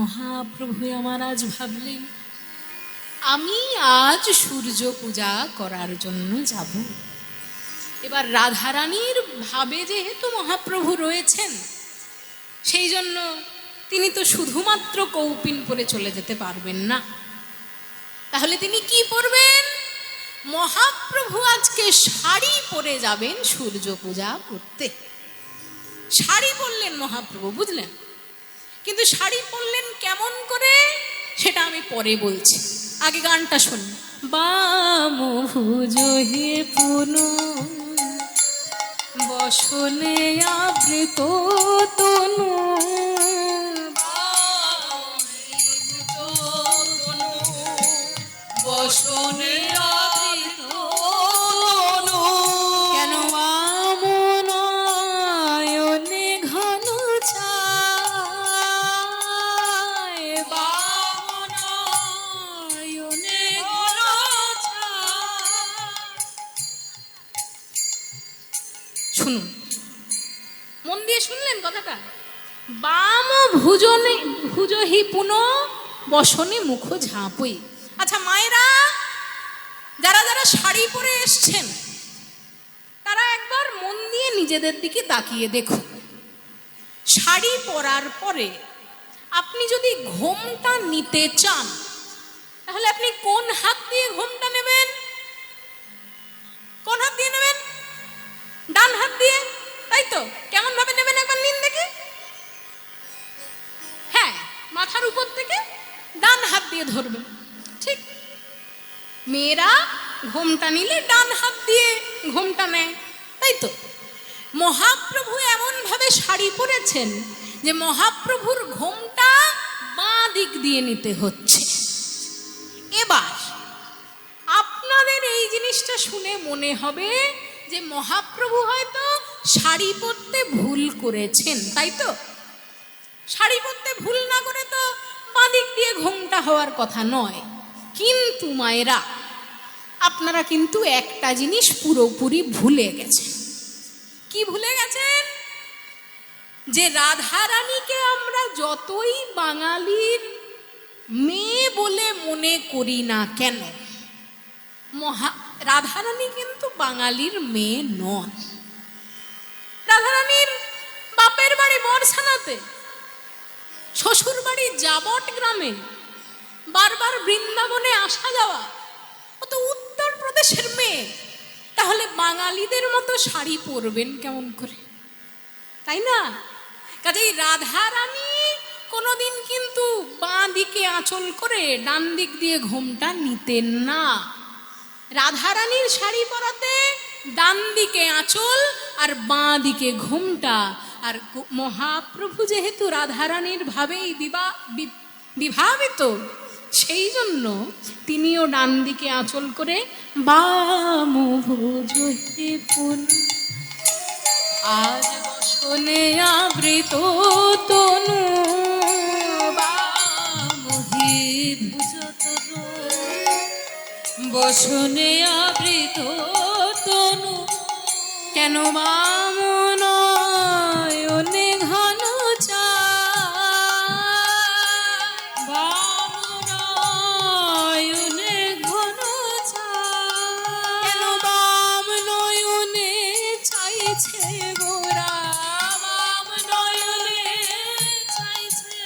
মহাপ্রভু আমার আজ ভাবলেন আমি আজ সূর্য পূজা করার জন্য যাব। এবার রাধারানীর ভাবে যেহেতু মহাপ্রভু রয়েছেন, সেই জন্য তিনি তো শুধুমাত্র কৌপিন পরে চলে যেতে পারবেন না। তাহলে তিনি কি পরবেন? মহাপ্রভু আজকে শাড়ি পরে যাবেন সূর্য পূজা করতে। শাড়ি পরলেন মহাপ্রভু, বুঝলেন? কিন্তু শাড়ি পরলেন কেমন করে সেটা আমি পরে বলছি, আগে গানটা শুনুন। বাম ভুজ হে পুনঃ বসনে আবৃত তনু, বসনে আবৃত তনু, কেন আমন নয়নে ঘন ছায়, বামন নয়নে ঘন ছায়। শুনুন, মন দিয়ে শুনলেন কথাটা? বাম ভুজনে ভুজহি পুনঃ বসনে মুখ ঝাঁপই। আচ্ছা মায়েরা, যারা যারা শাড়ি পরে এসছেন তারা একবার মন দিয়ে নিজেদের দিকে তাকিয়ে দেখুন। শাড়ি পরার পরে আপনি যদি ঘোমটা নিতে চান, তাহলে আপনি কোন হাত দিয়ে ঘোমটা নেবেন? কোন হাত দিয়ে নেবেন? ডান হাত দিয়ে, তাই তো? কেমন ভাবে নেবেন একবার নিন দেখি। হ্যাঁ, মাথার উপর থেকে ডান হাত দিয়ে ধরবেন, ঠিক। মেয়েরা ঘোমটা নিলে ডান হাত দিয়ে ঘোমটা নেয়, তাই তো? মহাপ্রভু এমন ভাবে শাড়ি পরেছেন যে মহাপ্রভুর ঘোমটা বাঁ দিক দিয়ে নিতে হচ্ছে। এবার আপনাদের এই জিনিসটা শুনে মনে হবে যে মহাপ্রভু হয়তো শাড়ি পরতে ভুল করেছেন, তাই তো? শাড়ি পরতে ভুল না করে তো বাঁ দিক দিয়ে ঘোমটা হওয়ার কথা নয়। কিন্তু মায়েরা, আপনারা কিন্তু একটা জিনিস পুরোপুরি ভুলে গেছেন। কি ভুলে গেছেন? যে রাধারানীকে আমরা যতই বাঙালির মেয়ে বলে মনে করি না কেন, রাধারানী কিন্তু বাঙালির মেয়ে নন। রাধারানীর বাপের বাড়ি বর্ষানাতে, শ্বশুর বাড়ি জাবট গ্রামে, বারবার বৃন্দাবনে আসা যাওয়া, ও তো উত্তরপ্রদেশের মেয়ে। তাহলে বাঙালিদের মতো শাড়ি পরবেন কেমন করে, তাই না? কাজেই রাধারানী কোনোদিন কিন্তু বাঁ দিকে আঁচল করে ডান দিক দিয়ে ঘোমটা নিতেন না। রাধারানীর শাড়ি পরাতে ডান দিকে আঁচল আর বাঁ দিকে ঘোমটা। আর মহাপ্রভু যেহেতু রাধারানীর ভাবেই বিভাবিত, সেই জন্য তিনিও ডান দিকে আঁচল করে বাম ভুজ হে পুনঃ আজ বসনে আবৃত তনু, বাম হে ভুজ তনু বসনে আবৃত তনু, কেন বাম নয়নে ঘন ছায়, বাম নয়নে ঘন ছায়, কেন বাম নয়নে চাইছে গোরা, বাম নয়নে চাইছে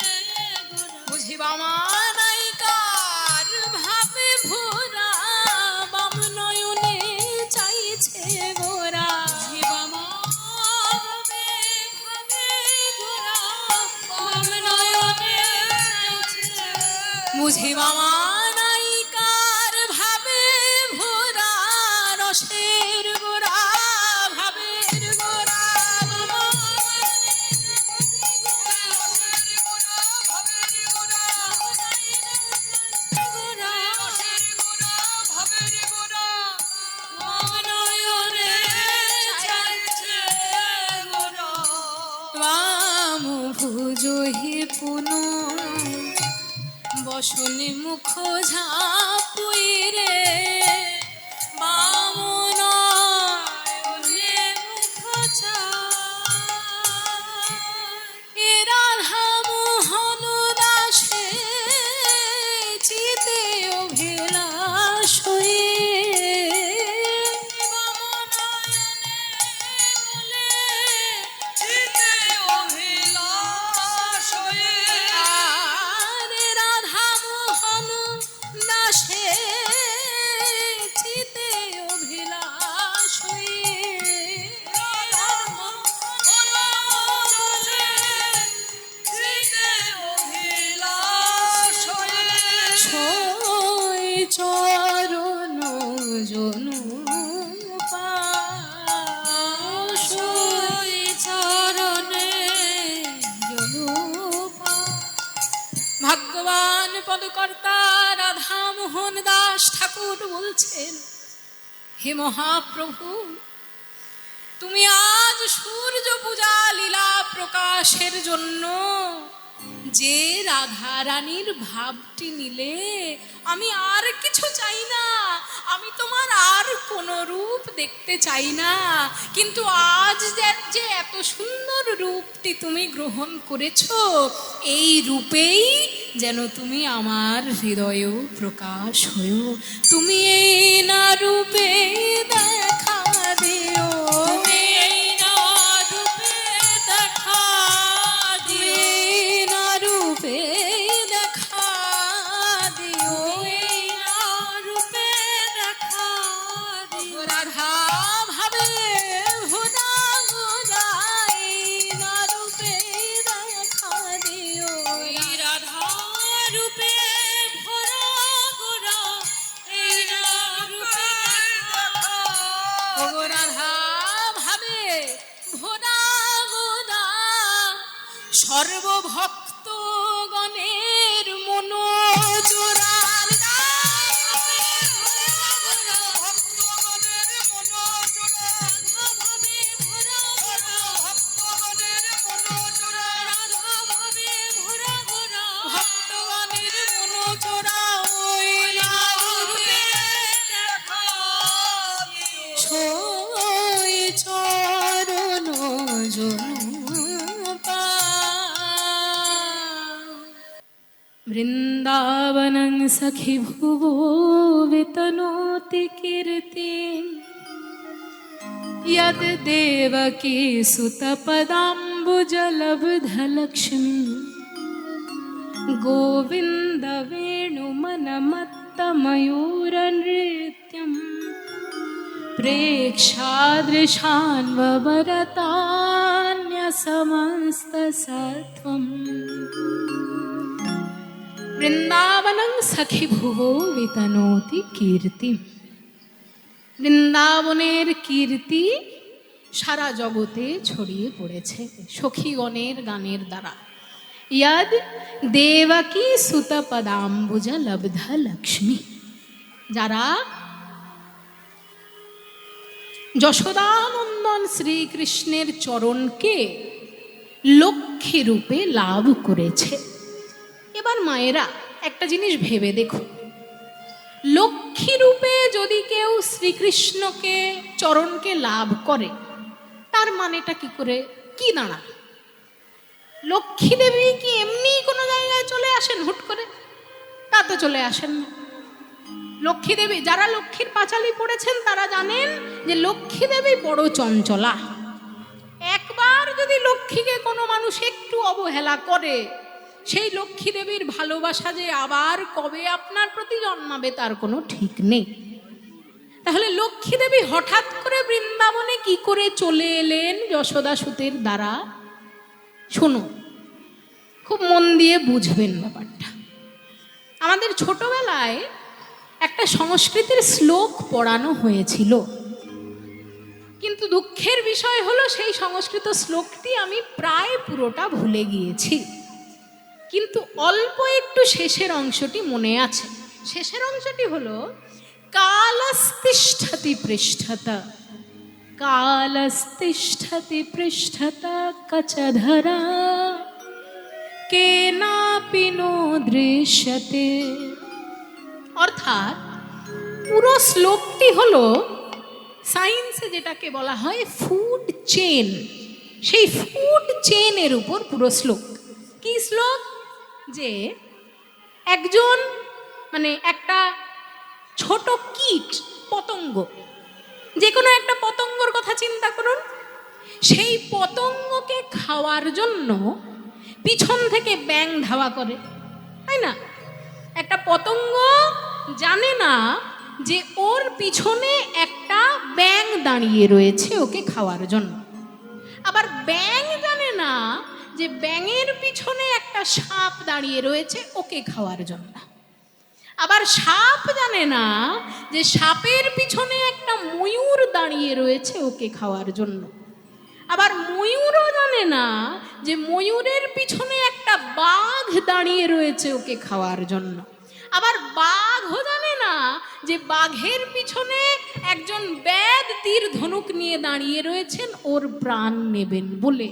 গোরা, বুঝিবা মানাইকার ভাবে ভোরা, বাম নয়নে চাইছে গোরা, বুঝিবা ভাবে ভাবে গোরা, বাম নয়নে চাইছে, বুঝিবা মানাইকার ভাবে ভোরা, রসের গোরা ভাবের গোরা, বাম ভুজ হে পুনঃ বসনে মুখ ঝাঁপুই রে, বাম নয়নে মুখ ছায়, এ রাধা মোহন দাসে পদকর্তা রাধামোহন দাস ঠাকুর বলছেন, হে মহাপ্রভু, তুমি আজ সূর্য পূজা লীলা প্রকাশের জন্য যে রাধা রানীর ভাবটি নিলে, আমি আর কিছু চাই না, আমি তোমার আর কোনো রূপ দেখতে চাই না, কিন্তু আজ যে এত সুন্দর রূপটি তুমি গ্রহণ করেছো, এই রূপেই যেন তুমি আমার হৃদয়েও প্রকাশ হয়েও, তুমি এই না রূপে দেখা দিও, সর্বভক্ত গণের মনোজোড়া वृन्दावनं सखि भुवो वितनोति कीर्तिं यद् देवकी सुतपदाम्बुजलब्धलक्ष्मी गोविन्द वेणुमनमत्तमयूरनृत्यं प्रेक्षादृशान्ववरतान्यसमस्तसत्त्वम् বৃন্দাবনং সখি ভুবো বিতনোতি কীর্তি। বৃন্দাবনের কীর্তি সারা জগতে ছড়িয়ে পড়েছে সখীগণের গানের দ্বারা। ইয়দ দেবকী সুত পদাম্বুজ লব্ধ লক্ষ্মী, যারা যশোদানন্দন শ্রীকৃষ্ণের চরণকে লক্ষ্মী রূপে লাভ করেছে। এবার মায়েরা একটা জিনিস ভেবে দেখো, লক্ষ্মী রূপে যদি কেউ শ্রীকৃষ্ণকে চরণকে লাভ করে, তার মানেটা কি করে কি দাঁড়ায়? লক্ষ্মী দেবী কি এমনি কোনো জায়গায় চলে আসেন হুট করে? তা তো চলে আসেন না। লক্ষ্মী দেবী, যারা লক্ষ্মীর পাঁচালী পড়েছেন তারা জানেন যে লক্ষ্মী দেবী বড় চঞ্চলা। একবার যদি লক্ষ্মীকে কোনো মানুষ একটু অবহেলা করে, সেই লক্ষ্মী দেবীর ভালোবাসা যে আবার কবে আপনার প্রতি জন্মাবে তার কোনো ঠিক নেই। তাহলে লক্ষ্মী দেবী হঠাৎ করে বৃন্দাবনে কি করে চলে এলেন যশোদা সুতের দ্বারা? শোনো, খুব মন দিয়ে বুঝবেন ব্যাপারটা। আমাদের ছোটবেলায় একটা সংস্কৃতের শ্লোক পড়ানো হয়েছিল, কিন্তু দুঃখের বিষয় হলো সেই সংস্কৃত শ্লোকটি আমি প্রায় পুরোটা ভুলে গিয়েছি, কিন্তু অল্প একটু শেষের অংশটি মনে আছে। শেষের অংশটি হলো কালস্তিষ্ঠতি পৃষ্ঠতা, কালস্তিষ্ঠতি পৃষ্ঠতা কচধরা কেনাপি নো দৃশ্যতে। অর্থাৎ পুরো শ্লোকটি হলো সায়েন্সে যেটাকে বলা হয় ফুড চেন, সেই ফুড চেনের উপর পুরো শ্লোক। কি শ্লোক? যে একজন একটা ছোট কীট, পতঙ্গ, যে কোনো একটা পতঙ্গর কথা চিন্তা করুন। সেই পতঙ্গকে খাওয়ার জন্য পিছন থেকে ব্যাঙ ধাওয়া করে, তাই না? একটা পতঙ্গ জানে না যে ওর পিছনে একটা ব্যাঙ দাঁড়িয়ে রয়েছে ওকে খাওয়ার জন্য। আবার ব্যাঙ জানে না যে ব্যাঙের পিছনে একটা সাপ দাঁড়িয়ে রয়েছে ওকে খাওয়ার জন্য। আবার সাপ জানে না যে সাপের পিছনে একটা ময়ূর দাঁড়িয়ে রয়েছে ওকে খাওয়ার জন্য। আবার ময়ূরও জানে না যে ময়ূরের পিছনে একটা বাঘ দাঁড়িয়ে রয়েছে ওকে খাওয়ার জন্য। আবার বাঘও জানে না যে বাঘের পিছনে একজন ব্যাদ তীর ধনুক নিয়ে দাঁড়িয়ে রয়েছেন ওর প্রাণ নেবেন বলে।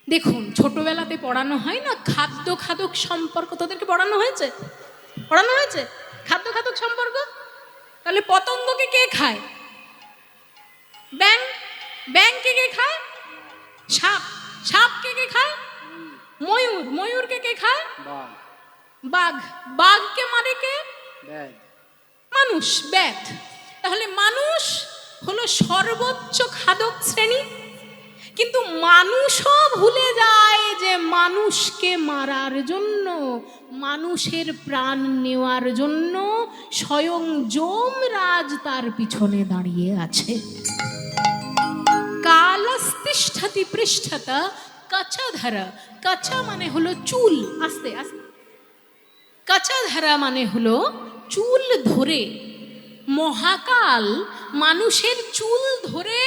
দেখুন, ছোটবেলাতে পড়ানো হয় না খাদ্য খাদক সম্পর্ক, তোদেরকে পড়ানো হয়েছে? পড়ানো হয়েছে খাদ্য খাদক সম্পর্ক? তাহলে পতঙ্গকে কে খায়? ব্যাং। ব্যাংকে কে খায়? সাপ। সাপকে কে খায়? ময়ূর। ময়ূরকে কে খায়? বাঘ। বাঘকে মারে কে? মানুষ, ব্যাধ। তাহলে মানুষ হলো সর্বোচ্চ খাদক শ্রেণী, কিন্তু মানুষও ভুলে যায় যে মানুষকে মারার জন্য, মানুষের প্রাণ নেওয়ার জন্য স্বয়ং যমরাজ তার পিছনে দাঁড়িয়ে আছে। কালস্তিষ্ঠতি পৃষ্ঠত কচধরা। কচা মানে হলো চুল, আস্তে আস্তে। কচধরা মানে হলো চুল ধরে। মহাকাল মানুষের চুল ধরে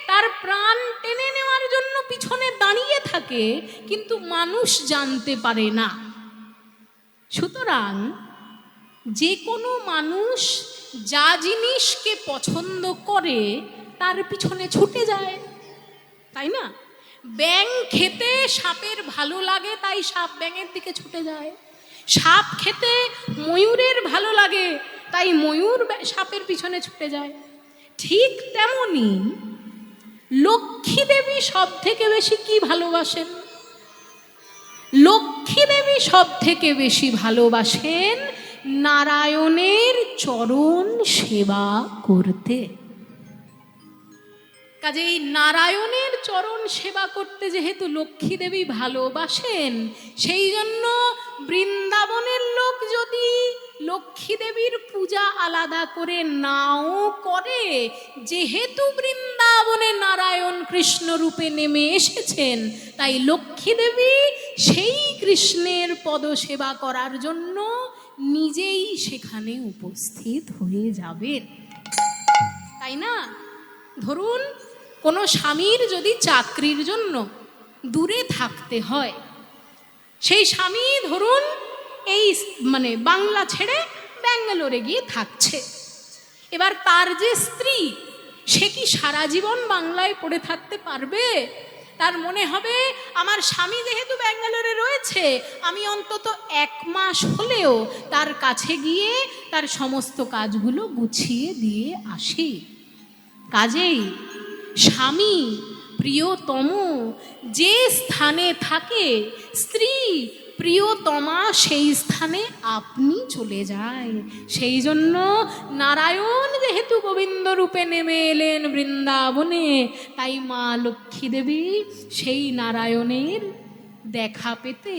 তার প্রাণ টেনে নেওয়ার জন্য পিছনে দাঁড়িয়ে থাকে, কিন্তু মানুষ জানতে পারে না। সুতরাং যে কোনো মানুষ যা জিনিসকে পছন্দ করে তার পিছনে ছুটে যায়, তাই না? ব্যাঙ খেতে সাপের ভালো লাগে, তাই সাপ ব্যাঙের দিকে ছুটে যায়। সাপ খেতে ময়ূরের ভালো লাগে, তাই ময়ূর সাপের পিছনে ছুটে যায়। ঠিক তেমনি লক্ষ্মী দেবী সব থেকে বেশি কি ভালোবাসেন? লক্ষ্মী দেবী সব থেকে বেশি ভালোবাসেন নারায়ণের চরণ সেবা করতে। কাজেই নারায়ণের চরণ সেবা করতে যেহেতু লক্ষ্মী দেবী ভালোবাসেন, সেই জন্য বৃন্দাবনের লোক যদি লক্ষ্মী দেবীর পূজা আলাদা করে নাও করে, যেহেতু বৃন্দাবনে নারায়ণ কৃষ্ণ রূপে নেমে এসেছেন, তাই লক্ষ্মী দেবী সেই কৃষ্ণের পদ সেবা করার জন্য নিজেই সেখানে উপস্থিত হয়ে যাবেন, তাই না? ধরুন কোনো স্বামীর যদি চাকরির জন্য দূরে থাকতে হয়, সেই স্বামী ধরুন এই বাংলা ছেড়ে ব্যাঙ্গালোরে গিয়ে থাকছে। এবার তার যে স্ত্রী, সে কি সারা জীবন বাংলায় পড়ে থাকতে পারবে? তার মনে হবে আমার স্বামী যেহেতু ব্যাঙ্গালোরে রয়েছে, আমি অন্তত 1 মাস হলেও তার কাছে গিয়ে তার সমস্ত কাজগুলো গুছিয়ে দিয়ে আসি। কাজেই স্বামী প্রিয়তম যে স্থানে থাকে, স্ত্রী প্রিয়তমা সেই স্থানে আপনি চলে যায়। সেই জন্য নারায়ণ যেহেতু গোবিন্দ রূপে নেমে এলেন বৃন্দাবনে, তাই মা লক্ষ্মী দেবী সেই নারায়ণের দেখা পেতে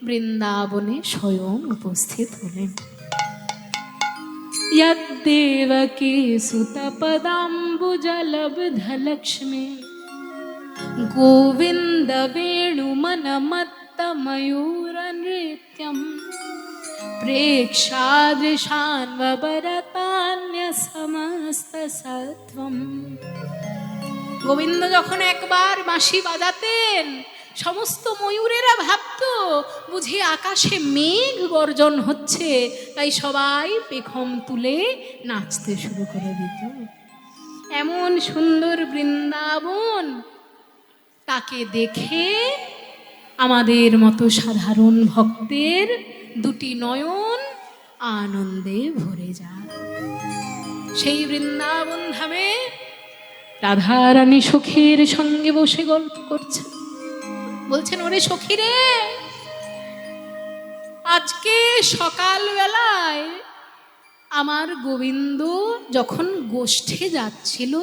বৃন্দাবনে স্বয়ং উপস্থিত হলেন। यद्देवकी सुतपदाम्बुजलब्धलक्ष्मी गोविन्द वेणुमनमत्तमयूरनृत्यं प्रेक्षादृशान्वबरतान्यसमस्तसत्त्वम्। গোবিন্দ যখন একবার বাঁশি বাজাতেন, সমস্ত ময়ূরেরা ভাবত বুঝি আকাশে মেঘ গর্জন হচ্ছে, তাই সবাই পেখম তুলে নাচতে শুরু করে দিত। এমন সুন্দর বৃন্দাবন, তাকে দেখে আমাদের মতো সাধারণ ভক্তের দুটি নয়ন আনন্দে ভরে যায়। সেই বৃন্দাবন ধামে রাধারানী সখীর সঙ্গে বসে গল্প করছেন। বলছেন, ওরে সখী রে, আজকে সকালবেলায় আমার গোবিন্দ যখন গোষ্ঠে যাচ্ছিল,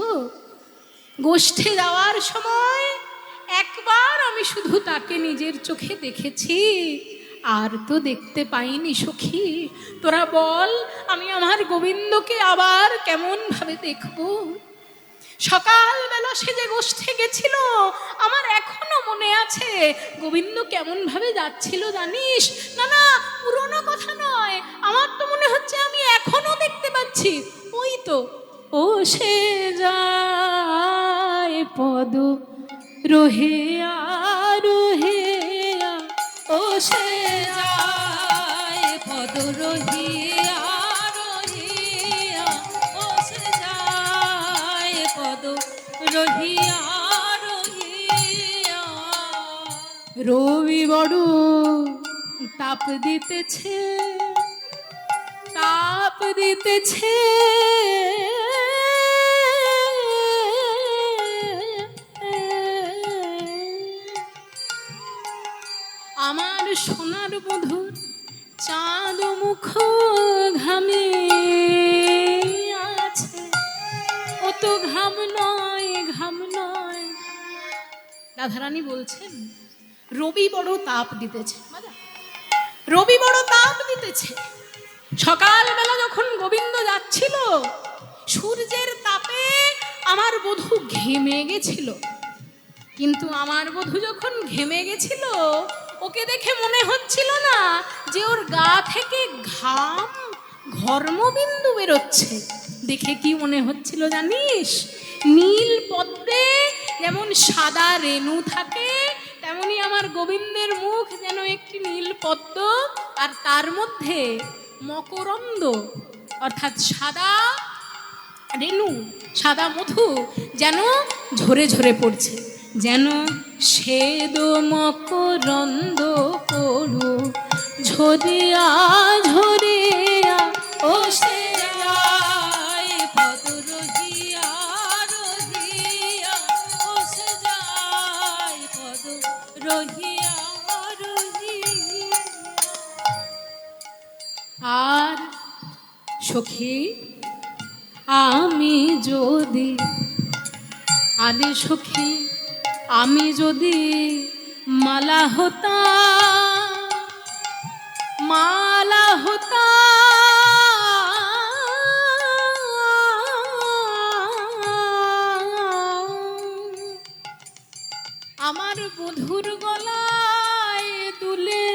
গোষ্ঠে যাওয়ার সময় একবার আমি শুধু তাকে নিজের চোখে দেখেছি, আর তো দেখতে পাইনি সখী। তোরা বল, আমি আমার গোবিন্দকে আবার কেমন ভাবে দেখবো? সকালবেলা সে যে গোষ্ঠে গেছিল, আমার এখনো মনে আছে গোবিন্দ কেমন ভাবে যাচ্ছিল জানিস? না না, পুরনো কথা নয়, আমার তো মনে হচ্ছে আমি এখনো দেখতে পাচ্ছি। ওই তো, ও সে যায় পদ রোহিয়া রোহিয়া ও সে যায় পদ রোহিয়া রোহিয়া ও সে যায় পদ রোহিয়া রোহিয়া। রবি বড় তাপ দিতেছে তাপ দিতেছে আমার সোনার বধূর চাঁদ মুখ ঘামে আছে, ও তো ঘাম নয় ঘাম নয়। রাধারানী বলছেন রবি বড় তাপ দিতেছে, রবি বড় তাপ দিতেছে। সকালবেলা যখন গোবিন্দ যাচ্ছিল সূর্যের তাপে আমার বধূ ঘেমে গেছিল, কিন্তু আমার বধূ যখন ঘেমে গেছিল ওকে দেখে মনে হচ্ছিল না যে ওর গা থেকে ঘাম ঘর্মবিন্দু বেরোচ্ছে। দেখে কি মনে হচ্ছিল জানিস? নীল পদ্মে যেমন সাদা রেণু থাকে তেমনি আমার গোবিন্দের মুখ যেন একটি নীল পদ্ম, আর তার মধ্যে মকরন্দ অর্থাৎ সাদা রেণু সাদা মধু যেন ঝরে ঝরে পড়ছে, যেন শ্বেদ মকরন্দ পড়ু ঝরিয়া ঝরিয়া ও সে যায় পদ রোহিয়া রোহিয়া ও সে যায় পদ রোহিয়া রোহিয়া। আর সখী আমি যদি আরে সখী আমি যদি মালা হতাম মালা হতাম আমার বধুর গলায় দুলে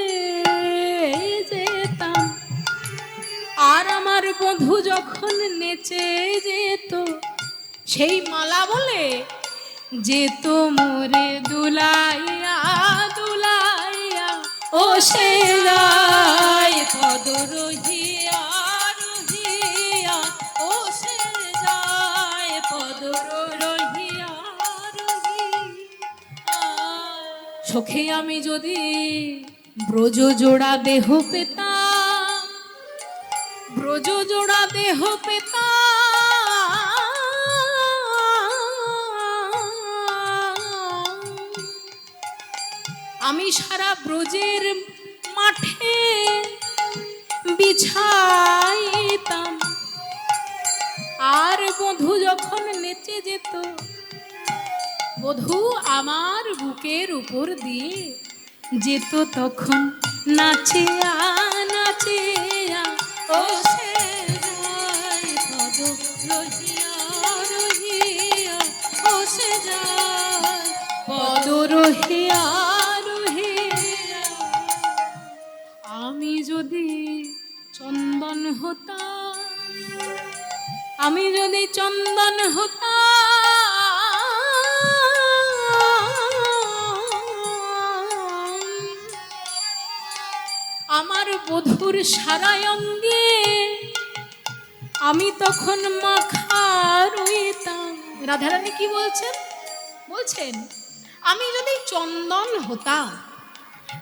যেতাম, আর আমার বধূ যখন নেচে যেত সেই মালা বলে যেত মোরে দুলাইয়া দুলাইয়া ও সে যায় পদ রোহিয়া রোহিয়া ও সে যায় পদ রোহিয়া রোহিয়া। সখী আমি যদি ব্রজ জোড়া দেহ পেতাম ব্রজ জোড়া দেহ পেতাম আমি সারা ব্রজের মাঠে বিছাইতাম, আর বধূ যখন নেচে যেত বধূ আমার বুকের উপর দিয়ে যেত তখন নাচিয়া নাচিয়া ও সে যায় পদ রোহিয়া রোহিয়া ও সে যায় পদ রোহিয়া রোহিয়া। আমি যদি চন্দন হতাম আমি যদি চন্দন হতাম আমার বধূর সারা অঙ্গে আমি তখন মাখা রইতাম। রাধারানী কি বলছেন? বলছেন আমি যদি চন্দন হতাম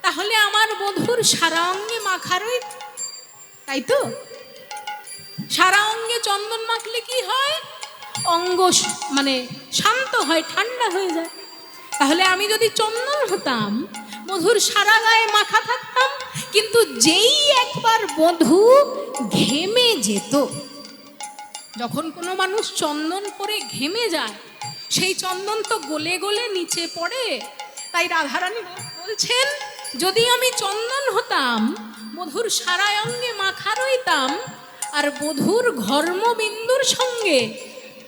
তাহলে আমার বধূর সারা অঙ্গে মাখা রইত, তাই তো? সারা অঙ্গে চন্দন মাখলে কি হয়? অঙ্গ মানে শান্ত হয়, ঠান্ডা হয়ে যায়। তাহলে আমি যদি চন্দন হতাম বধূর সারা গায়ে মাখা থাকতাম, কিন্তু যেই একবার বধূ ঘেমে যেত, যখন কোনো মানুষ চন্দন করে ঘেমে যায় সেই চন্দন তো গলে গলে নিচে পড়ে। তাই রাধারানী বলছেন যদি আমি চন্দন হতাম বধূর সারা অঙ্গে মাখা রইতাম, আর বধূর ঘর্মবিন্দুর সঙ্গে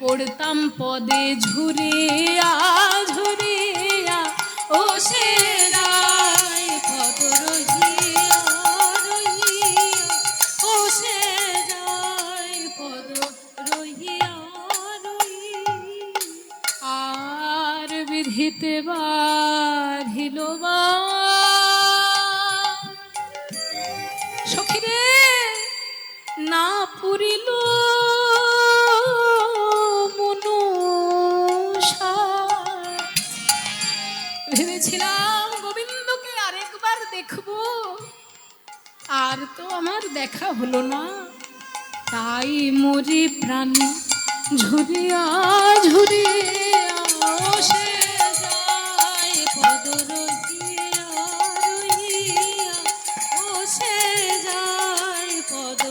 পড়তাম পদে ঝুরিয়া ঝুরিয়া ও সে যায় পদ রোহিয়া রোহিয়া ও সে যায় পদ রোহিয়া রোহিয়া। আর বিধিতে বাঁধিল বা সখীরে না পুরিল মনুষা। ভেবেছিলাম গোবিন্দকে আরেকবার দেখবো, আর তো আমার দেখা হলো না। তাই মরি প্রাণী ঝুরিয়া ঝুরিয়া সে যায় পদ রহিয়া রহিয়া, ও সে যায় পদ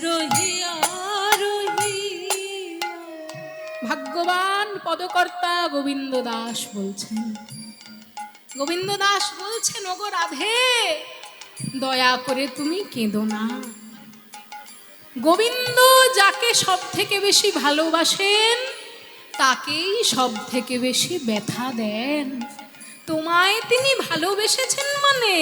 রহিয়া রহিয়া। ভাগ্যবান পদকর্তা গোবিন্দ দাস বলছেন, গোবিন্দ দাস বলছেন, ওগো রাধে দয়া করে তুমি কেঁদো না। গোবিন্দ যাকে সব থেকে বেশি ভালোবাসেন তাকেই সব থেকে বেশি ব্যথা দেন। তোমায় তিনি ভালোবেসেছেন মানে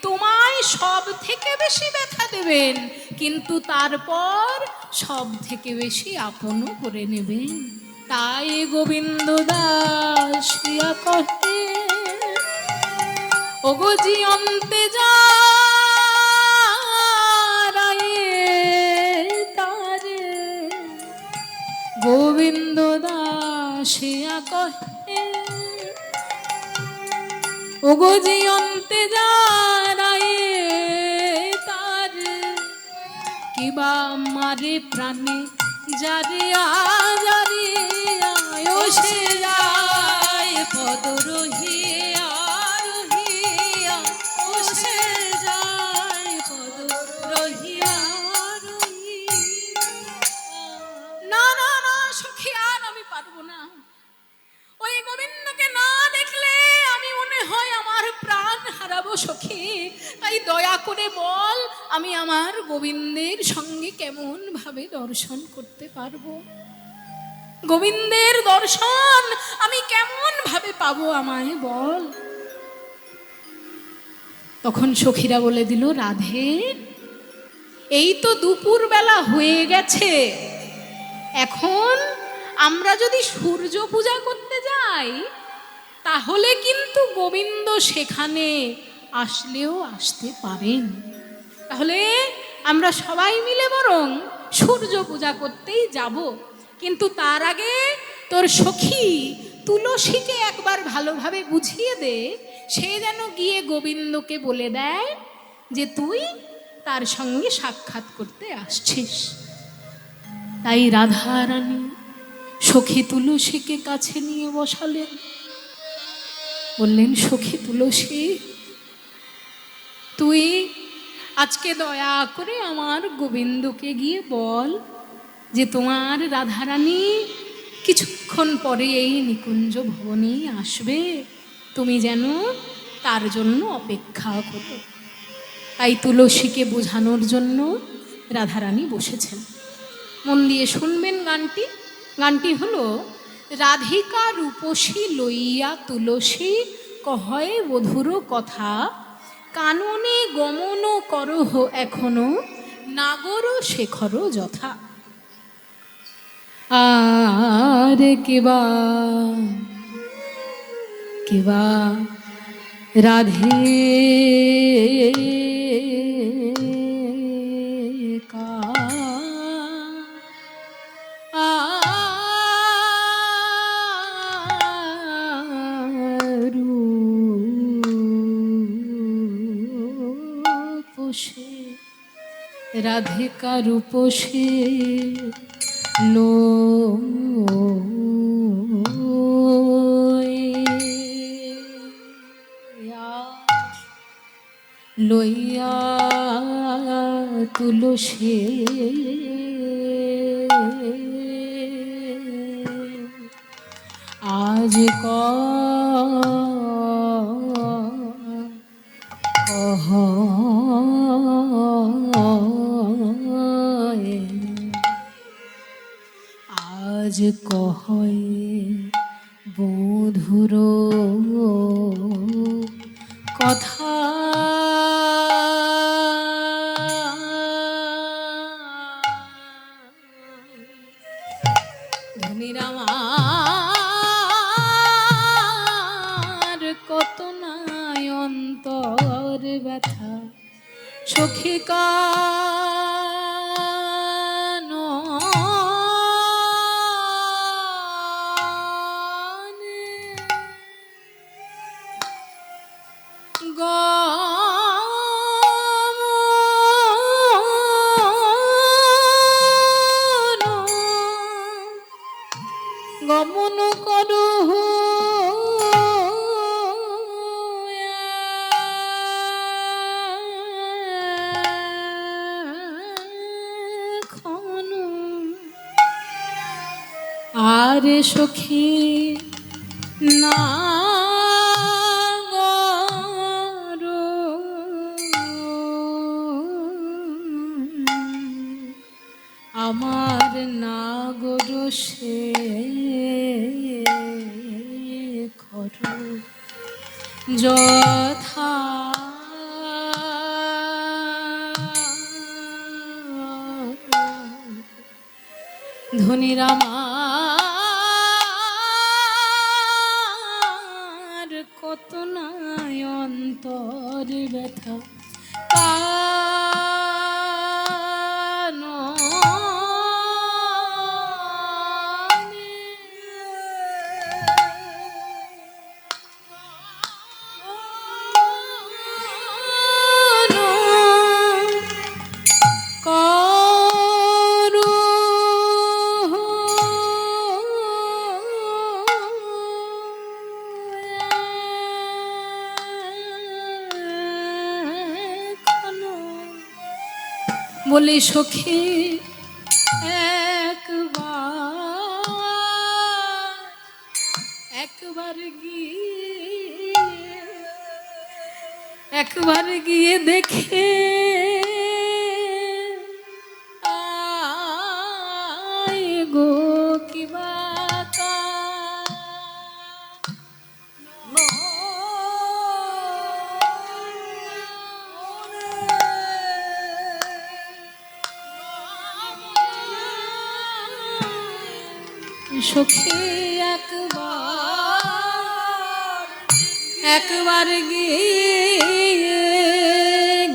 তোমায় সব থেকে বেশি ব্যথা দেবেন, কিন্তু তারপর সব থেকে বেশি আপনও করে নেবেন। তাই গোবিন্দ দাস ইয়া কহে, ওগো জিয়ন্তে যা গোবিন্দ দাসিয়া কহে, ওগো জিয়ন্তে যারায়ে তার কিবা মারে প্রাণে জারিয়া জারিয়া, ও সে যায় পদ রহিয়া রহিয়া, ও সে যায় পদ রহিয়া রহিয়া। না না না সখী, আর আমি পারবো না। ওই গোবিন্দকে না দেখলে আমি মনে হয় আমার প্রাণ হারাবো সখী। তাই দয়া করে বল, আমি আমার গোবিন্দের সঙ্গে কেমন ভাবে দর্শন করতে পারবো? গোবিন্দের দর্শন আমি কেমন ভাবে পাবো, আমায় বল। তখন সখীরা বলে দিল, রাধে এই তো দুপুর বেলা হয়ে গেছে, এখন আমরা যদি সূর্য পূজা করতে যাই তাহলে কিন্তু গোবিন্দ সেখানে আসলেও আসতে পারেন। তাহলে আমরা সবাই মিলে বরং সূর্য পূজা করতেই যাব, কিন্তু তার আগে তোর সখী তুলসীকে একবার ভালোভাবে বুঝিয়ে দে, সে যেন গিয়ে গোবিন্দকে বলে দেয় যে তুই তার সঙ্গে সাক্ষাৎ করতে আসছিস। তাই রাধা রানী সখী তুলসীকে কাছে নিয়ে বসালেন, বললেন, সখী তুলসী তুই আজকে দয়া করে আমার গোবিন্দকে গিয়ে বল যে তোমার রাধারানী কিছুক্ষণ পরে এই নিকুঞ্জ ভবনে আসবে, তুমি যেন তার জন্য অপেক্ষা করো। তাই তুলসীকে বোঝানোর জন্য রাধারানী বসেছেন। মন দিয়ে শুনবেন গানটি। গানটি হলো, রাধিকা রূপসী লইয়া তুলসী কহয় বধুর কথা, কাননে গমন করহ এখনো নাগর শেখর যথা। আর কেবা কেবা রাধে রাধিকা রূপসী লইয়া তুলসী আজ আজ কহয় বধুর কথা। ধনিরামা সখী গমন করু আরে সখী না আমার নাগর সে করো যথা ধনির আমার কত নাই অন্তর ব্যথা বলি সখী একবার গিয়ে দেখে আয় গো কিবা সখী একবার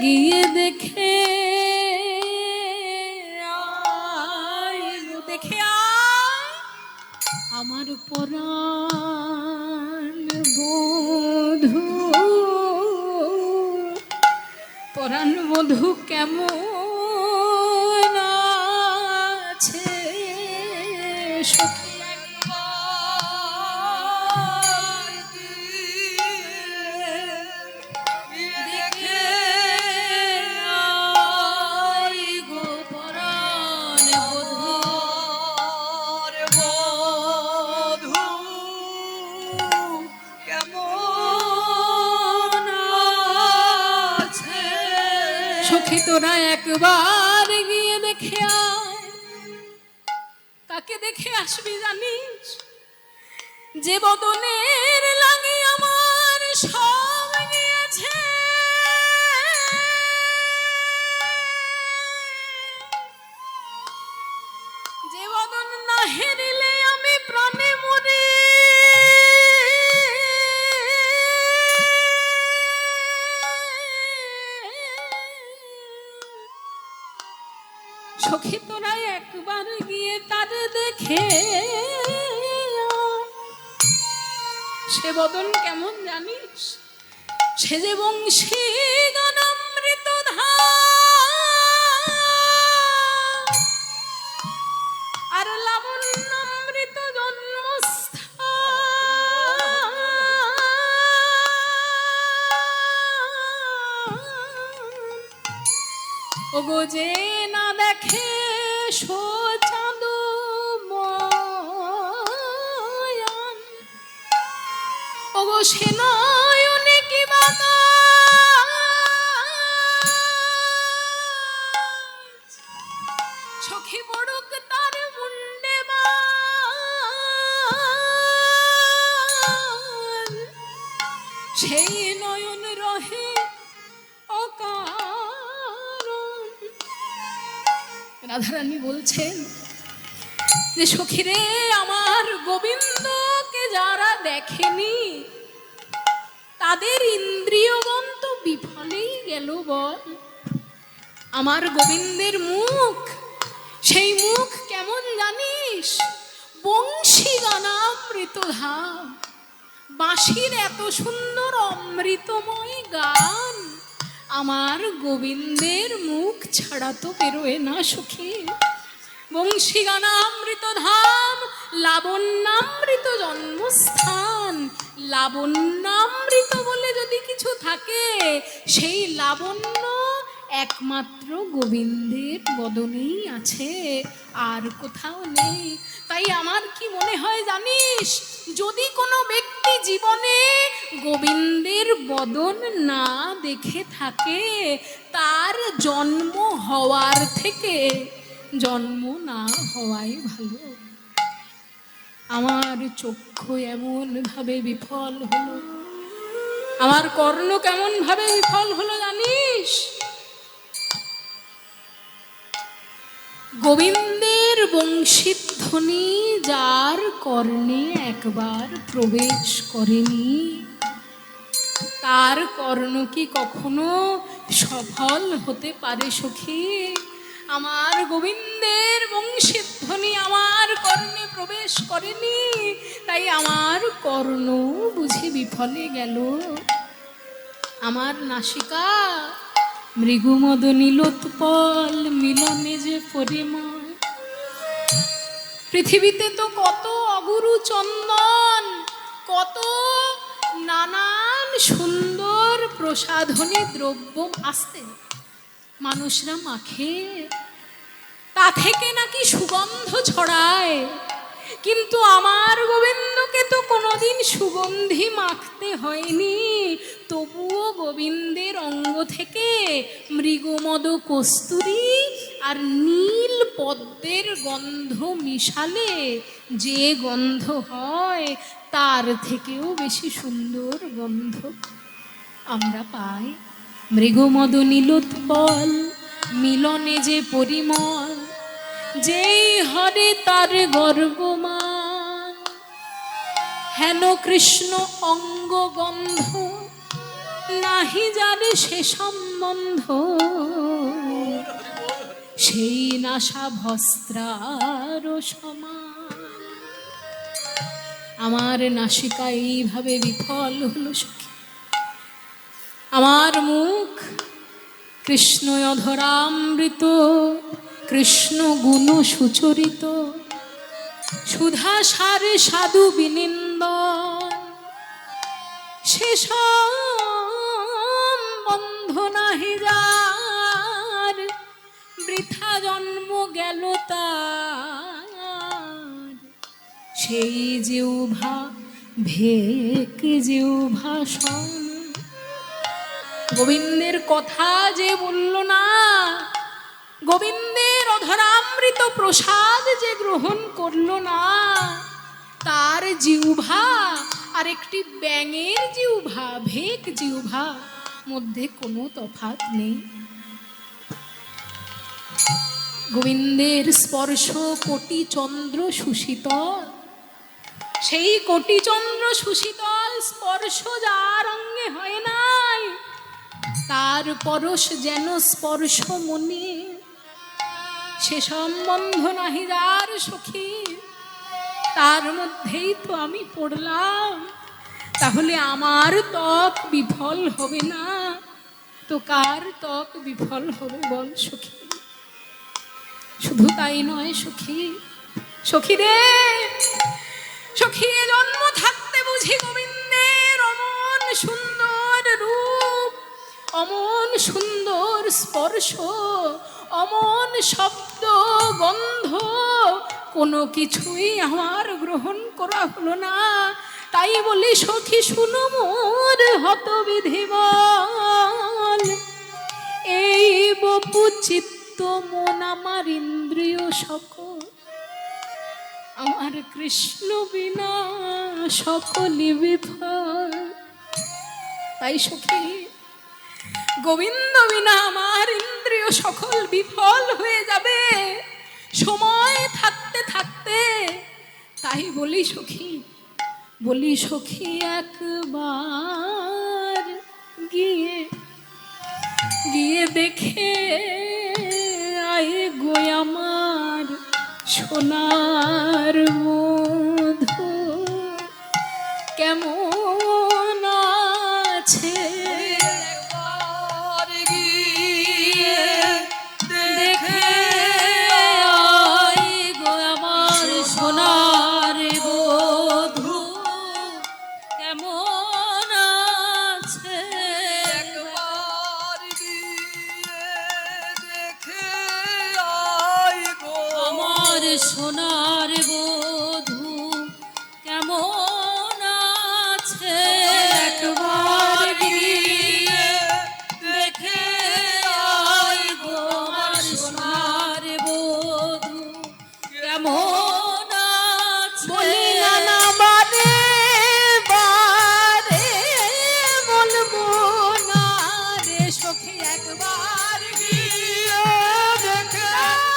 গিয়ে দেখে দেখে আমার পরাণ বধূ কেমন আছে সখী সখী তোরা একবার গিয়ে দেখে আয় কাকে দেখে আসবি জানিস যে বদনের লাগে আমার সব গিয়েছে যে বদন না হেরিলে আমি প্রাণে মরি সখী তোরা একবার গিয়ে তার দেখে সে বদন কেমন জানিস সে যে বংশী গানামৃত আর লাবণ্যামৃত জন্মস্থান ওগো যে না দেখে সোচাঁদু ময়ান ওগো সে নয়নে কি বাতাস সখী পড়ুক তার মুন্ডে বান সেই নয়ন রহে রাধারানী বলছেন যে সখীরে আমার গোবিন্দকে যারা দেখেনি তাদের ইন্দ্রিয়গণ তো বিফলেই গেল বল আমার গোবিন্দের মুখ, সেই মুখ কেমন জানিস? বংশী গানামৃত ধাম। বাঁশির এত সুন্দর অমৃতময় গান আমার গোবিন্দের মুখ ছাড়া তো বেরোয় না সখী। বংশী গানামৃত ধাম, লাবণ্যামৃত জন্মস্থান। লাবণ্যামৃত বলে যদি কিছু থাকে, সেই লাবণ্য একমাত্র গোবিন্দের বদনেই আছে, আর কোথাও নেই। তাই আমার কি মনে হয় জানিস, যদি কোনো ব্যক্তি জীবনে গোবিন্দের বদন না দেখে থাকে, তার জন্ম হওয়ার থেকে জন্ম না হওয়াই ভালো। আমার চক্ষু এমন ভাবে বিফল হলো, আমার কর্ণ কেমন ভাবে বিফল হলো জানিস? গোবিন্দের বংশীধ্বনি যার কর্ণে একবার প্রবেশ করেনি, তার কর্ণ কি কখনো সফল হতে পারে সখী? আমার গোবিন্দের বংশীধ্বনি আমার কর্ণে প্রবেশ করেনি, তাই আমার কর্ণ বুঝি বিফলে গেল। আমার নাসিকা মৃগুমদ নীলোৎপল মিলনে যে পরিমল। পৃথিবীতে তো কত অগুরু চন্দন, কত নানান সুন্দর প্রসাধনী দ্রব্য আসতে মানুষরা মাখে, তা থেকে নাকি সুগন্ধ ছড়ায়, কিন্তু আমার গোবিন্দকে তো কোনোদিন সুগন্ধি মাখতে হয়নি। তবুও গোবিন্দের অঙ্গ থেকে মৃগমদ কস্তুরী আর নীল পদ্মের গন্ধ মিশালে যে গন্ধ হয়, তার থেকেও বেশি সুন্দর গন্ধ আমরা পাই। মৃগমদ নীলোৎপল মিলনে যে পরিমল, যেই হরে তার গর্বমান। হেন কৃষ্ণ অঙ্গ গন্ধ, নাহি যারে সে সম্বন্ধ। সেই নাসা ভস্ত্রার সমান। আমার নাসিকা এইভাবে বিফল হলো সখী। আমার মুখ কৃষ্ণ অধরামৃত, কৃষ্ণ গুণ সুচরিত। সুধা সারে সাধু বিনিন্দন, শেষ বন্ধ নাহি যার। বৃথা জন্ম গেল তার, সেই জিহ্বা ভেক জিহ্বা সম। গোবিন্দের কথা যে বলল না, গোবিন্দের অধরামৃত প্রসাদ যে গ্রহণ করল না, তার জিহ্বা আর একটি ব্যাঙের জিহ্বা, ভেক জিহ্বা, মধ্যে কোনো তফাৎ নেই। গোবিন্দের স্পর্শ কোটি চন্দ্র সুশীতল। সেই কোটি চন্দ্র সুশীতল স্পর্শ যার অঙ্গে হয় নাই, তার পরশ যেন স্পর্শ মনি। সে সম্বন্ধ নাহি যার সখী, তার মধ্যেই তো আমি পড়লাম। তাহলে আমার ত্বক বিফল হবে না তো কার ত্বক বিফল হবে বল সখী? শুধু তাই নয় সখী, সখী রে সখী, জন্ম থাকতে বুঝি গোবিন্দের অমন সুন্দর রূপ, অমন সুন্দর স্পর্শ, অমন শব্দ গন্ধ কোনো কিছুই আমার গ্রহণ করা হলো না। তাই বলি সখী শুনো মোর হতবিধি বল। এই বপু চিত্ত মন আমার ইন্দ্রিয় সকল, আমার কৃষ্ণ বিনা সকলই বিফল। তাই সখী গোবিন্দ বিনা আমার ইন্দ্রিয় সকল বিফল হয়ে যাবে সময় থাকতে থাকতে। তাই বলি সখী, বলি সখী একবার গিয়ে গিয়ে দেখে আয় গো আমার সোনার বধূ কেমন আছে একবার গিয়ে দেখে আয় গো আমার সোনার বধূ কেমন আছে একবার গিয়ে দেখে আয় গো আমার সোনার বধূ কেমন আছে একবার গিয়ে দেখে আয় গো আমার সোনার বধূ কেমন আছে বলি না বারে বারে বলবো না রে সখী একবার গিয়ে দেখে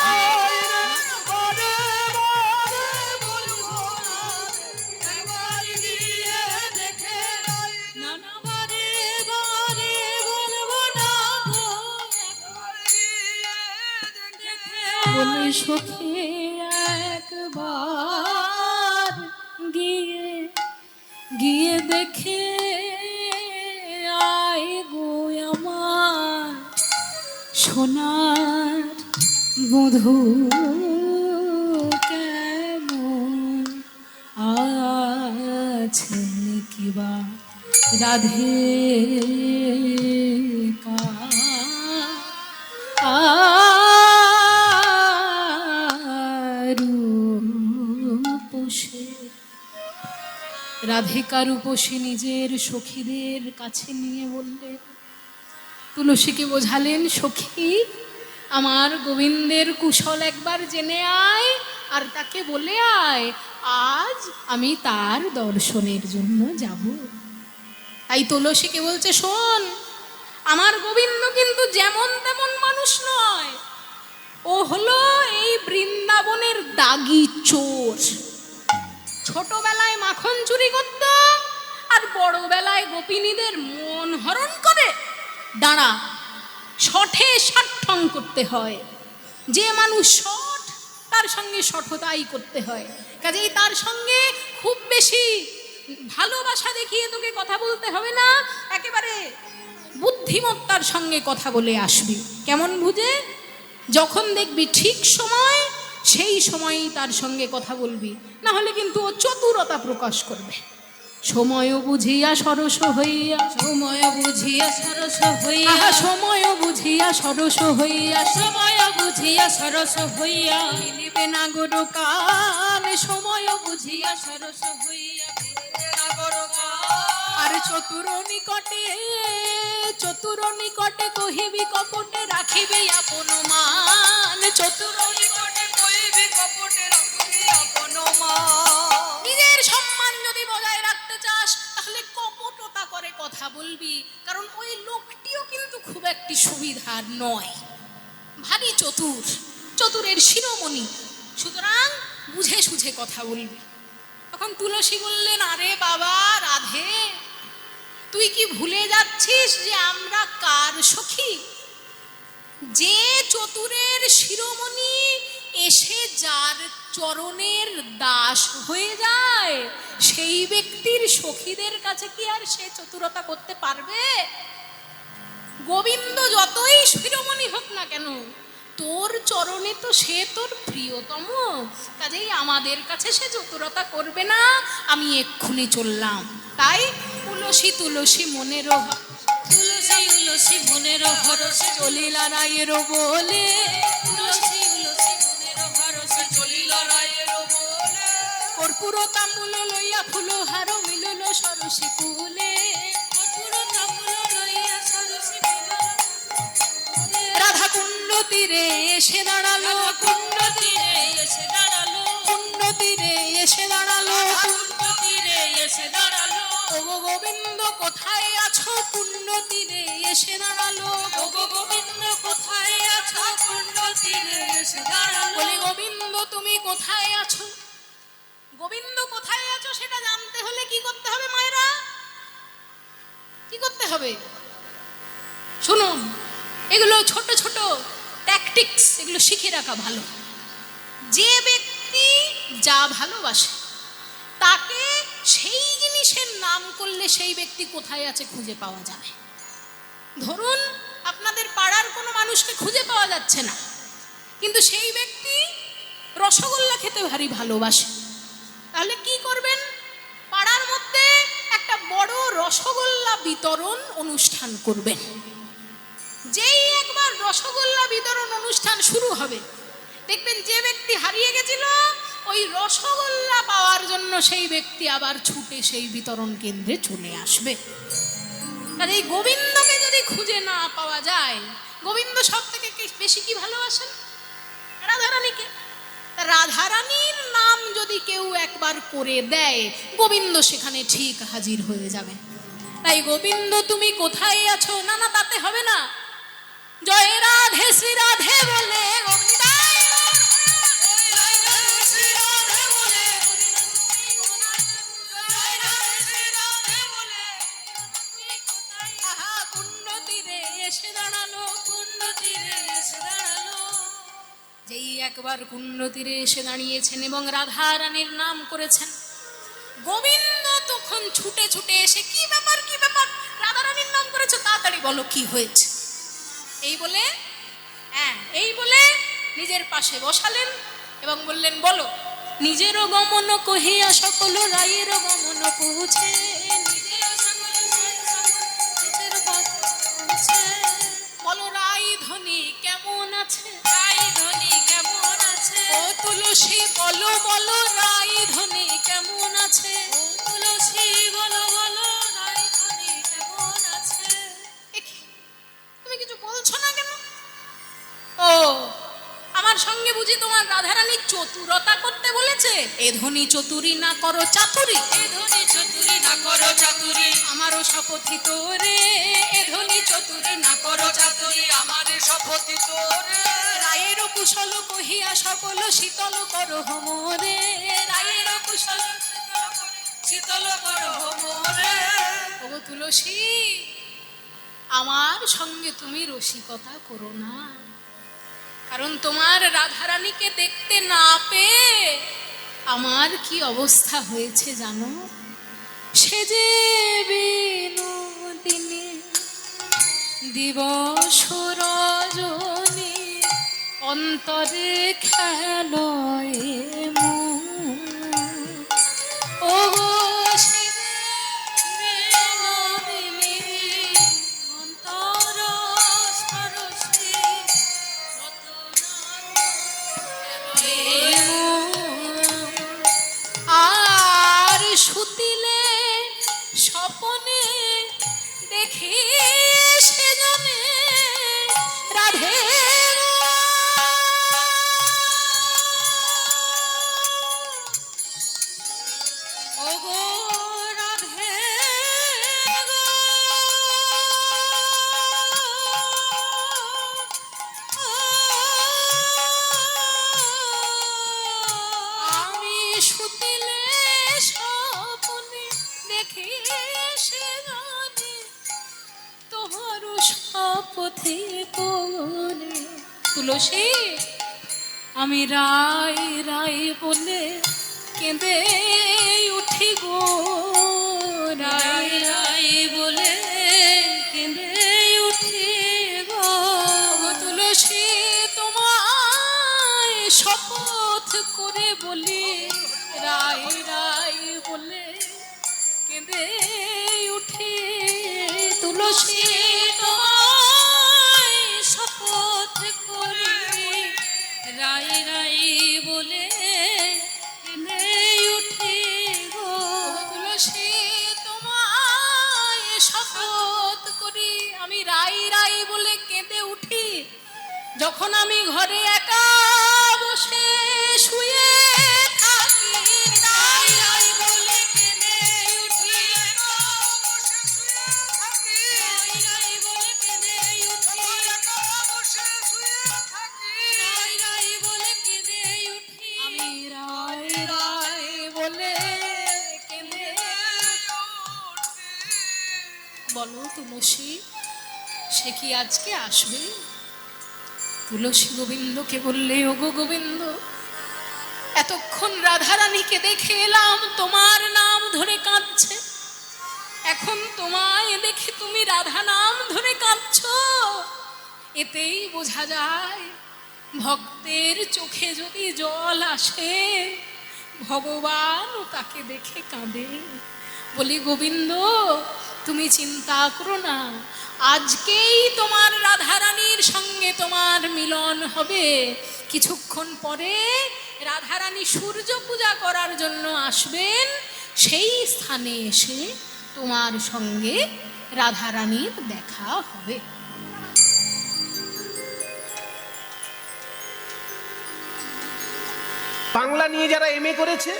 আয় রে বারে বারে বলবো না রে একবার গিয়ে দেখে আয় নানা বারে বারে বলবো না গো একবার গিয়ে দেখে বলি সখী একবার গিয়ে গিয়ে দেখে আয় গো আমার সোনার বধূ কেমন আছে কিবা রাধে রাধিকা রূপসী নিজের সখীদের কাছে নিয়ে বললেন, তুলসীকে বোঝালেন, সখী আমার গোবিন্দের কুশল একবার জেনে আয় আর তাকে বলে আয় আজ আমি তার দর্শনের জন্য যাব। তাই তুলসীকে বলছে, শোন আমার গোবিন্দ কিন্তু যেমন তেমন মানুষ নয়, ও হলো এই বৃন্দাবনের দাগি চোর। ছোটবেলায় মাখন চুরি করত আর বড়বেলায় গোপিনীদের মন হরণ করে। দাঁড়া, শঠে ষাট্ঠং করতে হয়, যে মানুষ শঠ তার সঙ্গে শঠতাই করতে হয়। কাজেই তার সঙ্গে খুব বেশি ভালোবাসা দেখিয়ে তোকে কথা বলতে হবে না, একেবারে বুদ্ধিমত্তার সঙ্গে কথা বলে আসবি। কেমন বুঝে? যখন দেখবি ঠিক সময়, সেই সময়ই তার সঙ্গে কথা বলবি, না হলে কিন্তু ও চতুরতা প্রকাশ করবে। সময় বুঝিয়া সরস হইয়া, সময় বুঝিয়া সরস হইয়া, আহা সময় বুঝিয়া সরস হইয়া, সময় বুঝিয়া সরস হইয়া, মিলিবে না গরু কান, সময় বুঝিয়া সরস হইয়া নাগরকা। আর চতুর নিকটে, চতুর নিকটে কহিবি কপটে রাখিবে আপন মান, চতুর নিকটে কইবি কপটে রাখিবি আপন মান। নিজের সম্মান যদি বজায় রাখতে চাস তাহলে কপটতা করে কথা বলবি, কারণ ওই লোকটিও কিন্তু খুব একটি সুবিধার নয়, ভারী চতুর, চতুরের শিরোমণি, সুতরাং বুঝে সুঝে কথা বলবি। তখন তুলসী বললেন, আরে বাবা রাধে, তুই কি ভুলে যাচ্ছিস যে আমরা কার সখী? যে চতুরের শিরোমণি এসে যার চরণের দাস হয়ে যায়, সেই ব্যক্তির সখীদের কাছে কি আর সে চতুরতা করতে পারবে? গোবিন্দ যতই শিরোমণি হোক না কেন, তোর চরণে তো সে তোর প্রিয়তম, কাজেই আমাদের কাছে সে চতুরতা করবে না, আমি এক্ষুনি চললাম। তাই তুলসী তুলসী মনের তুলসী তুলসী মনের হরসে চলিলা রায়ের বলে, তুলসী তুলসী মনের হরসে চলিল রায়ের বলে। কর্পূর তাম্বুল লইয়া ফুল হার মিলল সরসী কুলে, কর্পূর তাম্বুল লইয়া সরসী মিলল রাধা কুণ্ড তীরে এসে দাঁড়ালো, কুণ্ড তীরে এসে দাঁড়ালো, কুণ্ড তীরে এসে দাঁড়ালো, কুণ্ড তীরে এসে দাঁড়ালো। ও গো গোবিন্দ কোথায় আছো? কুণ্ড তীরে এসে দাঁড়ালো, ও গো গোবিন্দ কোথায় আছো? কুণ্ড তীরে এসে দাঁড়ালো। বলি গোবিন্দ তুমি কোথায় আছো? গোবিন্দ কোথায় আছো সেটা জানতে হলে কি করতে হবে মায়েরা? কি করতে হবে শুনুন, এগুলো ছোট ছোট ট্যাকটিক্স এগুলো শিখে রাখা ভালো। যে ব্যক্তি যা ভালোবাসে তাকে সেই জিনিসের নাম করলে সেই ব্যক্তি কোথায় আছে খুঁজে পাওয়া যাবে। ধরুন আপনাদের পাড়ার কোনো মানুষকে খুঁজে পাওয়া যাচ্ছে না, কিন্তু সেই ব্যক্তি রসগোল্লা খেতে ভারী ভালোবাসে, তাহলে কি করবেন? পাড়ার মধ্যে একটা বড় রসগোল্লা বিতরণ অনুষ্ঠান করবেন। যেই একবার রসগোল্লা বিতরণ অনুষ্ঠান শুরু হবে, দেখবেন যে ব্যক্তি হারিয়ে গেছিল ওই রসগোল্লা পাওয়ার জন্য সেই ব্যক্তি আবার ছুটে সেই বিতরণ কেন্দ্রে চলে আসবে। আর এই গোবিন্দকে যদি খুঁজে না পাওয়া যায়, গোবিন্দ সব থেকে বেশি কি ভালোবাসেন? রাধারানীকে। রাধারানীর নাম যদি কেউ একবার করে দেয়, গোবিন্দ সেখানে ঠিক হাজির হয়ে যাবে। তাই গোবিন্দ তুমি কোথায় আছো, না না তাতে হবে না, জয় রাধে শ্রী রাধে বলে কুণ্ড তীরে এসে দাঁড়ালো, কুণ্ড তীরে এসে দাঁড়ালো। যেই একবার কুণ্ড তীরে এসে দাঁড়িয়েছেন এবং রাধা রানীর নাম করেছেন, গোবিন্দ তখন ছুটে ছুটে এসে কি ব্যাপার কি ব্যাপার, রাধা রানীর নাম করেছো, তাড়াতাড়ি বলো কি হয়েছে। এই বলে নিজের পাশে বসালেন এবং বললেন বলো। নিজেরও গমন কহিয়া সকল রায়ের গমন পৌঁছে, বলো রাই ধনী কেমন আছে, রাই ধনী কেমন আছে, ও তুলসী বলো বলো রাই ধনী কেমন আছে, ও তুলসী বলো বলো রাই ধনী কেমন আছে। তুমি কিছু বলছো না কেন? ও আমার সঙ্গে বুঝি তোমার রাধারানী চতুরতা করতে বলেছে? এ ধনী চতুরি না করো চাতুরি, এ ধনী চতুরি না করো চাতুরি, আমারও শপথি তোরে, এ ধনী চতুরি না করো চাতুরি, আমার শপথি তোরে। রায়ের কুশল কহিয়া সকল শীতল করো মোরে, রায়ের কুশল শীতল করো মোরে। ও তুলসী, আমার সঙ্গে তুমি রসিকতা করো না, কারণ তোমার রাধারানীকে দেখতে না পেয়ে আমার কি অবস্থা হয়েছে জানো? সে যে বিনোদিনী দিবস রজনী অন্তরে খেলয় মন, ও সে বিনোদিনী অন্তর সরসী আর সুতিলে স্বপনে দেখি সে জানে রাধে, ও গো রাধে গো, আমি সুতিলে স্বপনে দেখি সে জানে তোমার শপথে করে। তুলসী, আমি রাই রাই বলে কেঁদে উঠি গো, রাই রাই বলে কেঁদে উঠি গো। তুলসী, তোমায় শপথ করে বলি, রাই রাই বলে কেঁদে উঠি। তুলসী, তোমায় শপথ করে রাই রাই বলে কেঁদে উঠি গো। তুলসী, তোমায় শপথ করি আমি রাই রাই বলে কেঁদে উঠি, যখন আমি ঘরে একা বসে শুয়ে থাকি, রাই রাই বলে কেঁদে উঠি, রাই রাই বলে কেঁদে উঠি, রাই রাই বলে কেঁদে উঠি, আমি রাই রাই বলে কেঁদে উঠি। বলো তুলসী, সে কি আজকে আসবে? তুলসী গোবিন্দকে বললে, ওগো গোবিন্দ, এতক্ষণ রাধারানীকে দেখে এলাম, তোমার নাম ধরে কাঁদছে, এখন তোমায় দেখে তুমি রাধা নাম ধরে কাঁদছ। এতেই বোঝা যায় ভক্তের চোখে যদি জল আসে, ভগবানও তাকে দেখে কাঁদে। বলি, গোবিন্দ তুমি চিন্তা করো না, আজকেই তোমার রাধারানীর সঙ্গে তোমার মিলন হবে। কিছুক্ষণ পরে রাধারানী সূর্য পূজা করার জন্য আসবেন, সেই স্থানে এসে তোমার সঙ্গে রাধারানীর দেখা হবে। বাংলা নিয়ে যারা এমএ করেছে,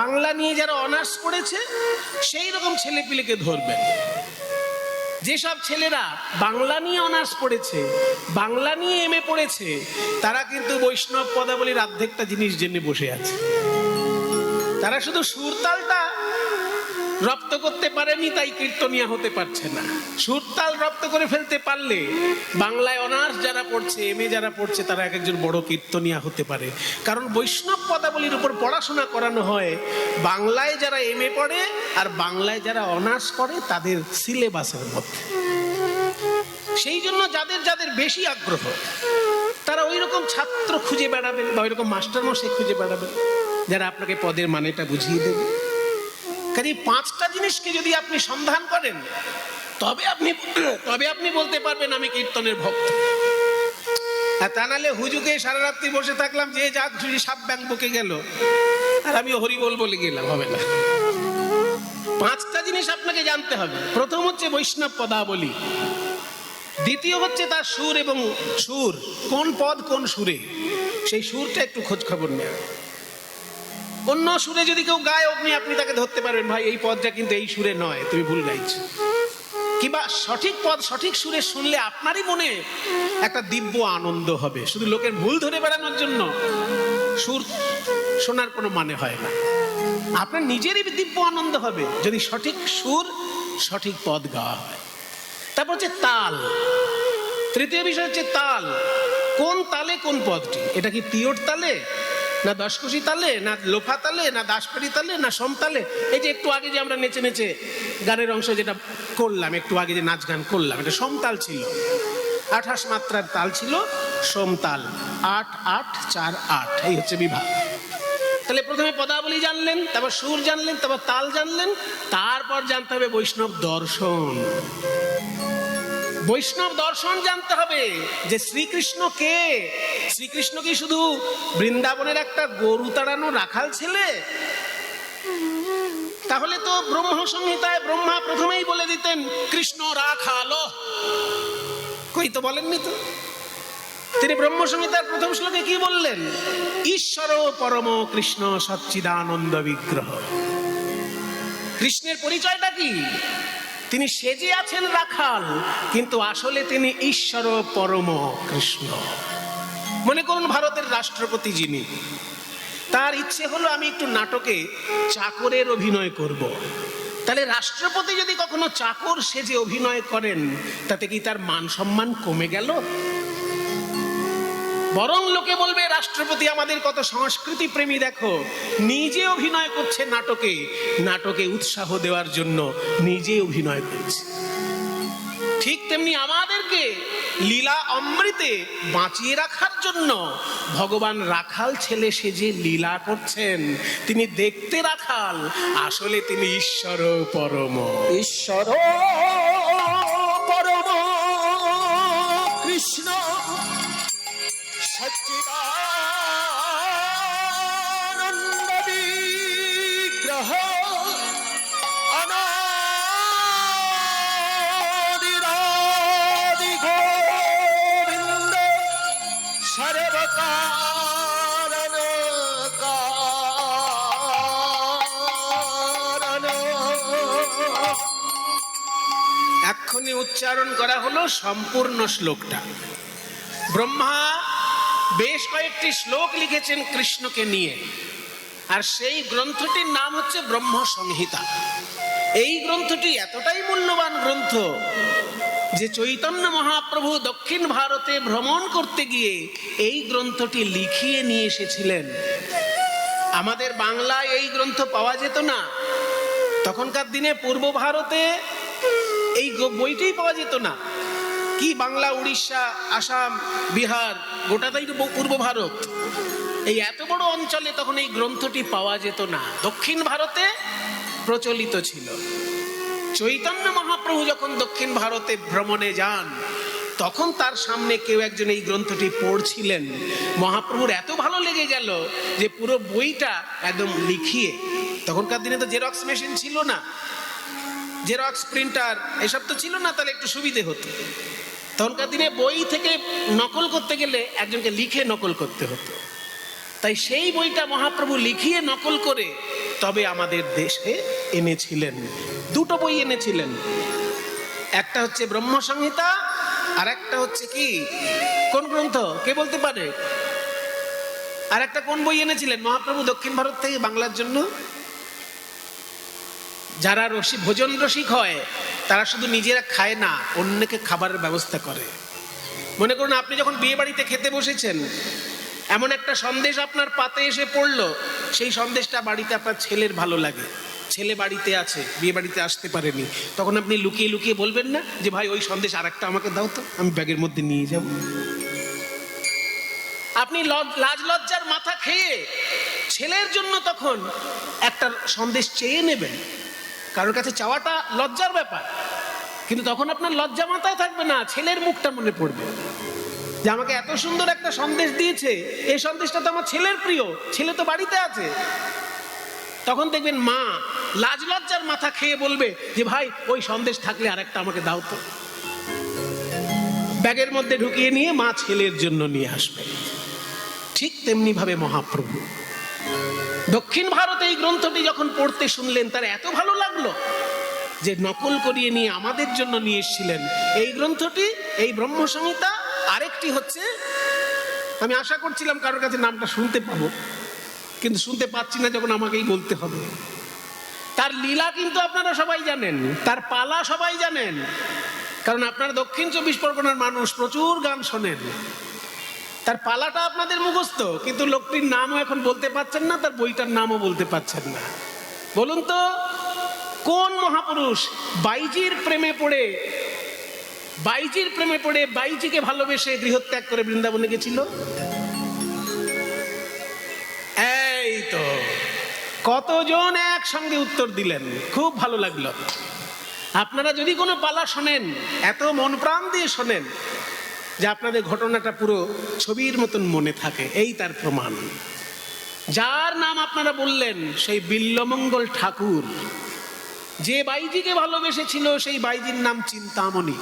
বাংলা নিয়ে যারা অনার্স করেছে, সেই রকম ছেলেপিলেকে ধরবেন। যেসব ছেলেরা বাংলা নিয়ে অনার্স পড়েছে, বাংলা নিয়ে এমএ পড়েছে, তারা কিন্তু বৈষ্ণব পদাবলীর অর্ধেকটা জিনিস জেনে বসে আছে। তারা শুধু সুরতালটা রপ্ত করতে পারেনি, তাই কীর্তনিয়া হতে পারছে না। সুরতাল রপ্ত করে ফেলতে পারলে বাংলায় অনার্স যারা পড়ছে, এমএ যারা পড়ছে, তারা এক একজন বড় কীর্তনিয়া হতে পারে। কারণ বৈষ্ণব পদাবলীর উপর পড়াশোনা করানো হয় বাংলায় যারা এমএ পড়ে আর বাংলায় যারা অনার্স করে তাদের সিলেবাসের মধ্যে। সেই জন্য যাদের যাদের বেশি আগ্রহ, তারা ওই রকম ছাত্র খুঁজে বেড়াবেন বা ওই রকম মাস্টারমশাই খুঁজে বেড়াবেন যারা আপনাকে পদের মানেটা বুঝিয়ে দেবে। কাজে পাঁচটা জিনিসকে যদি আপনি সন্ধান করেন, তবে আপনি বলতে পারবেন আমি কীর্তনের ভক্ত। আর তা নাহলে হুজুকে সারা রাত্রি বসে থাকলাম, যে যা খুশি সাপ ব্যাং বকে গেল, আর আমি হরি বল বলে গেলাম, হবে না। পাঁচটা জিনিস আপনাকে জানতে হবে। প্রথম হচ্ছে বৈষ্ণব পদাবলী, দ্বিতীয় হচ্ছে তার সুর এবং সুর, কোন পদ কোন সুরে, সেই সুরটা একটু খোঁজ খবর নেওয়া। অন্য সুরে যদি কেউ গায়, অমনি আপনি তাকে ধরতে পারবেন, ভাই এই পদটা কিন্তু এই সুরে নয়, তুমি ভুল গাইছো। কিংবা সঠিক পদ সঠিক সুরে শুনলে আপনারই মনে একটা দিব্য আনন্দ হবে। শুধু লোকের ভুল ধরে বেড়ানোর জন্য সুর শোনার কোনো মানে হয় না। আপনার নিজেরই দিব্য আনন্দ হবে যদি সঠিক সুর সঠিক পদ গাওয়া হয়। তারপর হচ্ছে তাল। তৃতীয় বিষয় হচ্ছে তাল। কোন তালে কোন পদটি, এটা কি পিওর তালে, না দশকুশি তালে, না লোফা তালে, না দাসপাড়ি তালে, না সোম তালে? এই যে একটু আগে যে আমরা নেচে নেচে গানের অংশ যেটা করলাম, একটু আগে যে নাচ গান করলাম, এটা সোম তাল ছিল, 28 মাত্রার তাল ছিল, সোম তাল, 8 8 4 8, এই হচ্ছে বিভাগ। তাহলে প্রথমে পদাবলী জানলেন, তারপর সুর জানলেন, তারপর তাল জানলেন, তারপর জানতে হবে বৈষ্ণব দর্শন। বৈষ্ণব দর্শন জানতে হবে যে শ্রীকৃষ্ণ কে। শ্রীকৃষ্ণ কি শুধু বৃন্দাবনের একটা গরু তাড়ানো রাখাল ছেলে? তাহলে তো ব্রহ্ম সংহিতায় ব্রহ্মা প্রথমেই বলে দিতেন কৃষ্ণ রাখালো, কই তো বলেননি তো। তিনি ব্রহ্ম সংহিতার প্রথম শ্লোকে কি বললেন? ঈশ্বর পরম কৃষ্ণ সচ্চিদানন্দ বিগ্রহ। কৃষ্ণের পরিচয়টা কি? তিনি সেজে আছেন রাখাল, কিন্তু আসলে তিনি ঈশ্বর পরম কৃষ্ণ। মনে করুন ভারতের রাষ্ট্রপতি যিনি, তার ইচ্ছে হলো আমি একটু নাটকে চাকরের অভিনয় করব। তাহলে রাষ্ট্রপতি যদি কখনো চাকর সেজে অভিনয় করেন, তাতে কি তার মান সম্মান কমে গেল? বরং লোকে বলবে রাষ্ট্রপতি আমাদের কত সংস্কৃতি প্রেমী, দেখো নিজে অভিনয় করছে নাটকে, নাটকে উৎসাহ দেওয়ার জন্য নিজে অভিনয় করছে। ঠিক তেমনি আমাদেরকে লীলা অমৃতে বাঁচিয়ে রাখার জন্য ভগবান রাখাল ছেলে সেজে লীলা করছেন। তিনি দেখতে রাখাল, আসলে তিনি ঈশ্বর পরম। ঈশ্বর পরম কৃষ্ণ সচ্চিদানন্দ বিগ্রহ অনাদিরাদি গোবিন্দ সর্বকারণ কারণ। এক্ষুনি উচ্চারণ করা হলো সম্পূর্ণ শ্লোকটা। ব্রহ্মা বেশ কয়েকটি শ্লোক লিখেছেন কৃষ্ণকে নিয়ে, আর সেই গ্রন্থটির নাম হচ্ছে ব্রহ্ম সংহিতা। এই গ্রন্থটি এতটাই মূল্যবান গ্রন্থ যে চৈতন্য মহাপ্রভু দক্ষিণ ভারতে ভ্রমণ করতে গিয়ে এই গ্রন্থটি লিখিয়ে নিয়ে এসেছিলেন। আমাদের বাংলায় এই গ্রন্থ পাওয়া যেত না। তখনকার দিনে পূর্ব ভারতে এই বইটাই পাওয়া যেত না। কি বাংলা, উড়িষ্যা, আসাম, বিহার, গোটাটাই তো পূর্ব ভারত। এই এত বড় অঞ্চলে তখন এই গ্রন্থটি পাওয়া যেত না, দক্ষিণ ভারতে প্রচলিত ছিল। চৈতন্য মহাপ্রভু যখন দক্ষিণ ভারতে ভ্রমণে যান, তখন তার সামনে কেউ একজন এই গ্রন্থটি পড়ছিলেন। মহাপ্রভুর এত ভালো লেগে গেল যে পুরো বইটা একদম লিখিয়ে, তখনকার দিনে তো জেরক্স মেশিন ছিল না, জেরক্স প্রিন্টার এসব তো ছিল না, তাহলে একটু সুবিধে হতো। তখনকার দিনে বই থেকে নকল করতে গেলে একজনকে লিখে নকল করতে হতো। তাই সেই বইটা মহাপ্রভু লিখিয়ে নকল করে তবে আমাদের দেশে এনেছিলেন। দুটো বই এনেছিলেন, একটা হচ্ছে ব্রহ্মসংহিতা, আর একটা হচ্ছে কি, কোন গ্রন্থ কে বলতে পারে? আর একটা কোন বই এনেছিলেন মহাপ্রভু দক্ষিণ ভারত থেকে বাংলার জন্য? যারা ভোজন রসিক হয় তারা শুধু নিজেরা খায় না, অন্যকে খাবারের ব্যবস্থা করে। মনে করুন আপনি যখন বিয়ে বাড়িতে খেতে বসেছেন, এমন একটা সন্দেশ আপনার পাতে এসে পড়লো, সেই সন্দেশটা বাড়িতে আপনার ছেলের ভালো লাগে, ছেলে বাড়িতে আছে, বিয়ে বাড়িতে আসতে পারেনি, তখন আপনি লুকিয়ে লুকিয়ে বলবেন না যে ভাই ওই সন্দেশ আর একটা আমাকে দাও তো, আমি ব্যাগের মধ্যে নিয়ে যাব। আপনি লাজ লজ্জার মাথা খেয়ে ছেলের জন্য তখন একটা সন্দেশ চেয়ে নেবেন। কারোর কাছে চাওয়াটা লজ্জার ব্যাপার, কিন্তু তখন আপনার লজ্জা মাথায় থাকবে না, ছেলের মুখটা মনে পড়বে যে আমাকে এত সুন্দর একটা সন্দেশ দিয়েছে, এই সন্দেশটা তো আমার ছেলের প্রিয়, ছেলে তো বাড়িতে আছে। তখন দেখবেন মা লাজ লজ্জার মাথা খেয়ে বলবে যে ভাই ওই সন্দেশ থাকলে আরেকটা আমাকে দাও তো। ব্যাগের মধ্যে ঢুকিয়ে নিয়ে মা ছেলের জন্য নিয়ে আসবে। ঠিক তেমনি ভাবে মহাপ্রভু দক্ষিণ ভারতে এই গ্রন্থটি যখন পড়তে শুনলেন, তার এত ভালো লাগলো যে নকল করিয়ে নিয়ে আমাদের জন্য নিয়ে এসেছিলেন এই গ্রন্থটি, এই ব্রহ্মসংহিতা। আরেকটি হচ্ছে, আমি আশা করছিলাম কারোর কাছে নামটা শুনতে পাবো, কিন্তু শুনতে পাচ্ছি না যখন আমাকেই বলতে হবে। তার লীলা কিন্তু আপনারা সবাই জানেন, তার পালা সবাই জানেন, কারণ আপনারা দক্ষিণ 24 পরগনার মানুষ, প্রচুর গান শোনেন। তার পালাটা আপনাদের মুখস্থ, কিন্তু লোকটির নামও এখন বলতে পারছেন না, তার বইটার নামও বলতে পারছেন না। বলুন তো কোন মহাপুরুষ বাইজির প্রেমে পড়ে বাইজিকে ভালোবেসে গৃহত্যাগ করে বৃন্দাবনে গেছিল? এই তো কতজন একসঙ্গে উত্তর দিলেন, খুব ভালো লাগলো। আপনারা যদি কোনো পালা শোনেন, এত মন প্রাণ দিয়ে শোনেন যে আপনাদের ঘটনাটা পুরো ছবির মতন মনে থাকে, এই তার প্রমাণ। যার নাম আপনারা বললেন সেই বিল্লমঙ্গল ঠাকুর, যে বাইজিকে ভালোবেসেছিল সেই বাইজির নাম চিন্তামণি।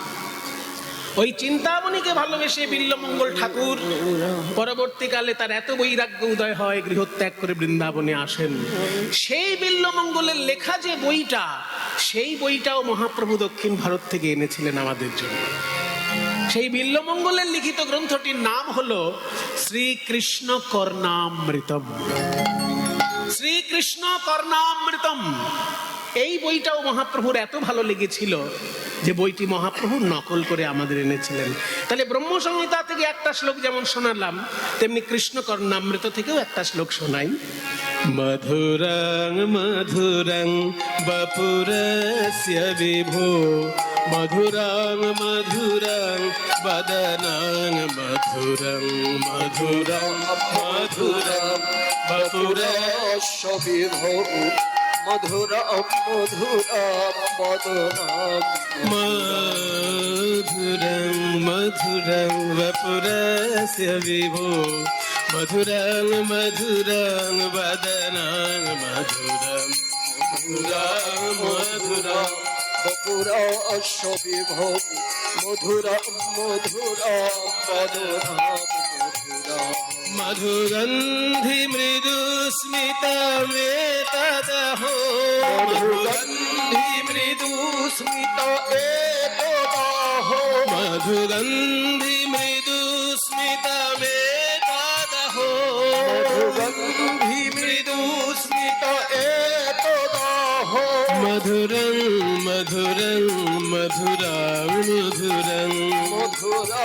ওই চিন্তামণিকে ভালোবেসে বিল্লমঙ্গল ঠাকুর পরবর্তীকালে তার এত বৈরাগ্য উদয় হয়, গৃহত্যাগ করে বৃন্দাবনে আসেন। সেই বিল্লমঙ্গলের লেখা যে বইটা, সেই বইটাও মহাপ্রভু দক্ষিণ ভারত থেকে এনেছিলেন আমাদের জন্য। সেই বিল্লমঙ্গলের লিখিত গ্রন্থটির নাম হলো শ্রীকৃষ্ণ কর্ণামৃতম। শ্রীকৃষ্ণ কর্ণামৃতম এই বইটাও মহাপ্রভুর এত ভালো লেগেছিল যে বইটি মহাপ্রভু নকল করে আমাদের এনেছিলেন। তাহলে ব্রহ্মসংহিতা থেকে একটা শ্লোক যেমন শোনালাম, তেমনি কৃষ্ণ কর্ণামৃত থেকেও একটা শ্লোক শোনাই। মধুরং মধুরং বপুরস্য বিভো, মধুরং মধুরং বদনং মধুরং মধুরং মধুরং বপুরস্য বিভো, মধুরম মধুরম বদনম, মধুরং মধুরং বপুরস্য বিভো, মধুরং মধুরং বদনং মধুরং মধুরং মধুরং বপুরস্য বিভো, মধুরম মধুরম বদনম মধুরম। মধুগন্ধি মৃদু স্মিতমেতদহো, মধুগন্ধি মৃদু স্মিত এতদাহো, মধুগন্ধি মৃদু স্মিতমেতদহো, মধুগন্ধি মৃদু স্মিত এতদাহো, মধুরং মধুরং মধুরাং মধুরং মধুরা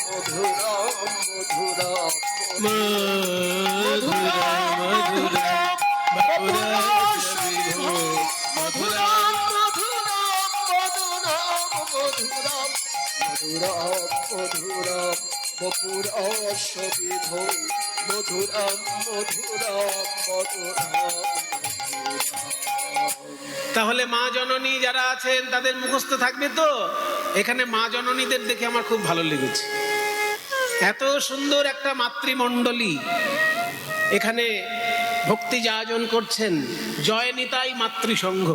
মধুরা মধুরা মধুরা মধুরা বাপুরাস্য বিভো মধুরা মধুরা মধুরা মধুরা মধুরা মধুরা বপুরাস্য বিভো মধুরা মধুরা মধুরা। তাহলে মা জননী যারা আছেন তাদের মুখস্থ থাকবে তো? এখানে মা জননীদের দেখে আমার খুব ভালো লেগেছে। এত সুন্দর একটা মাতৃমণ্ডলী এখানে ভক্তি যাজন করছেন, জয় নিতাই মাতৃসংঘ।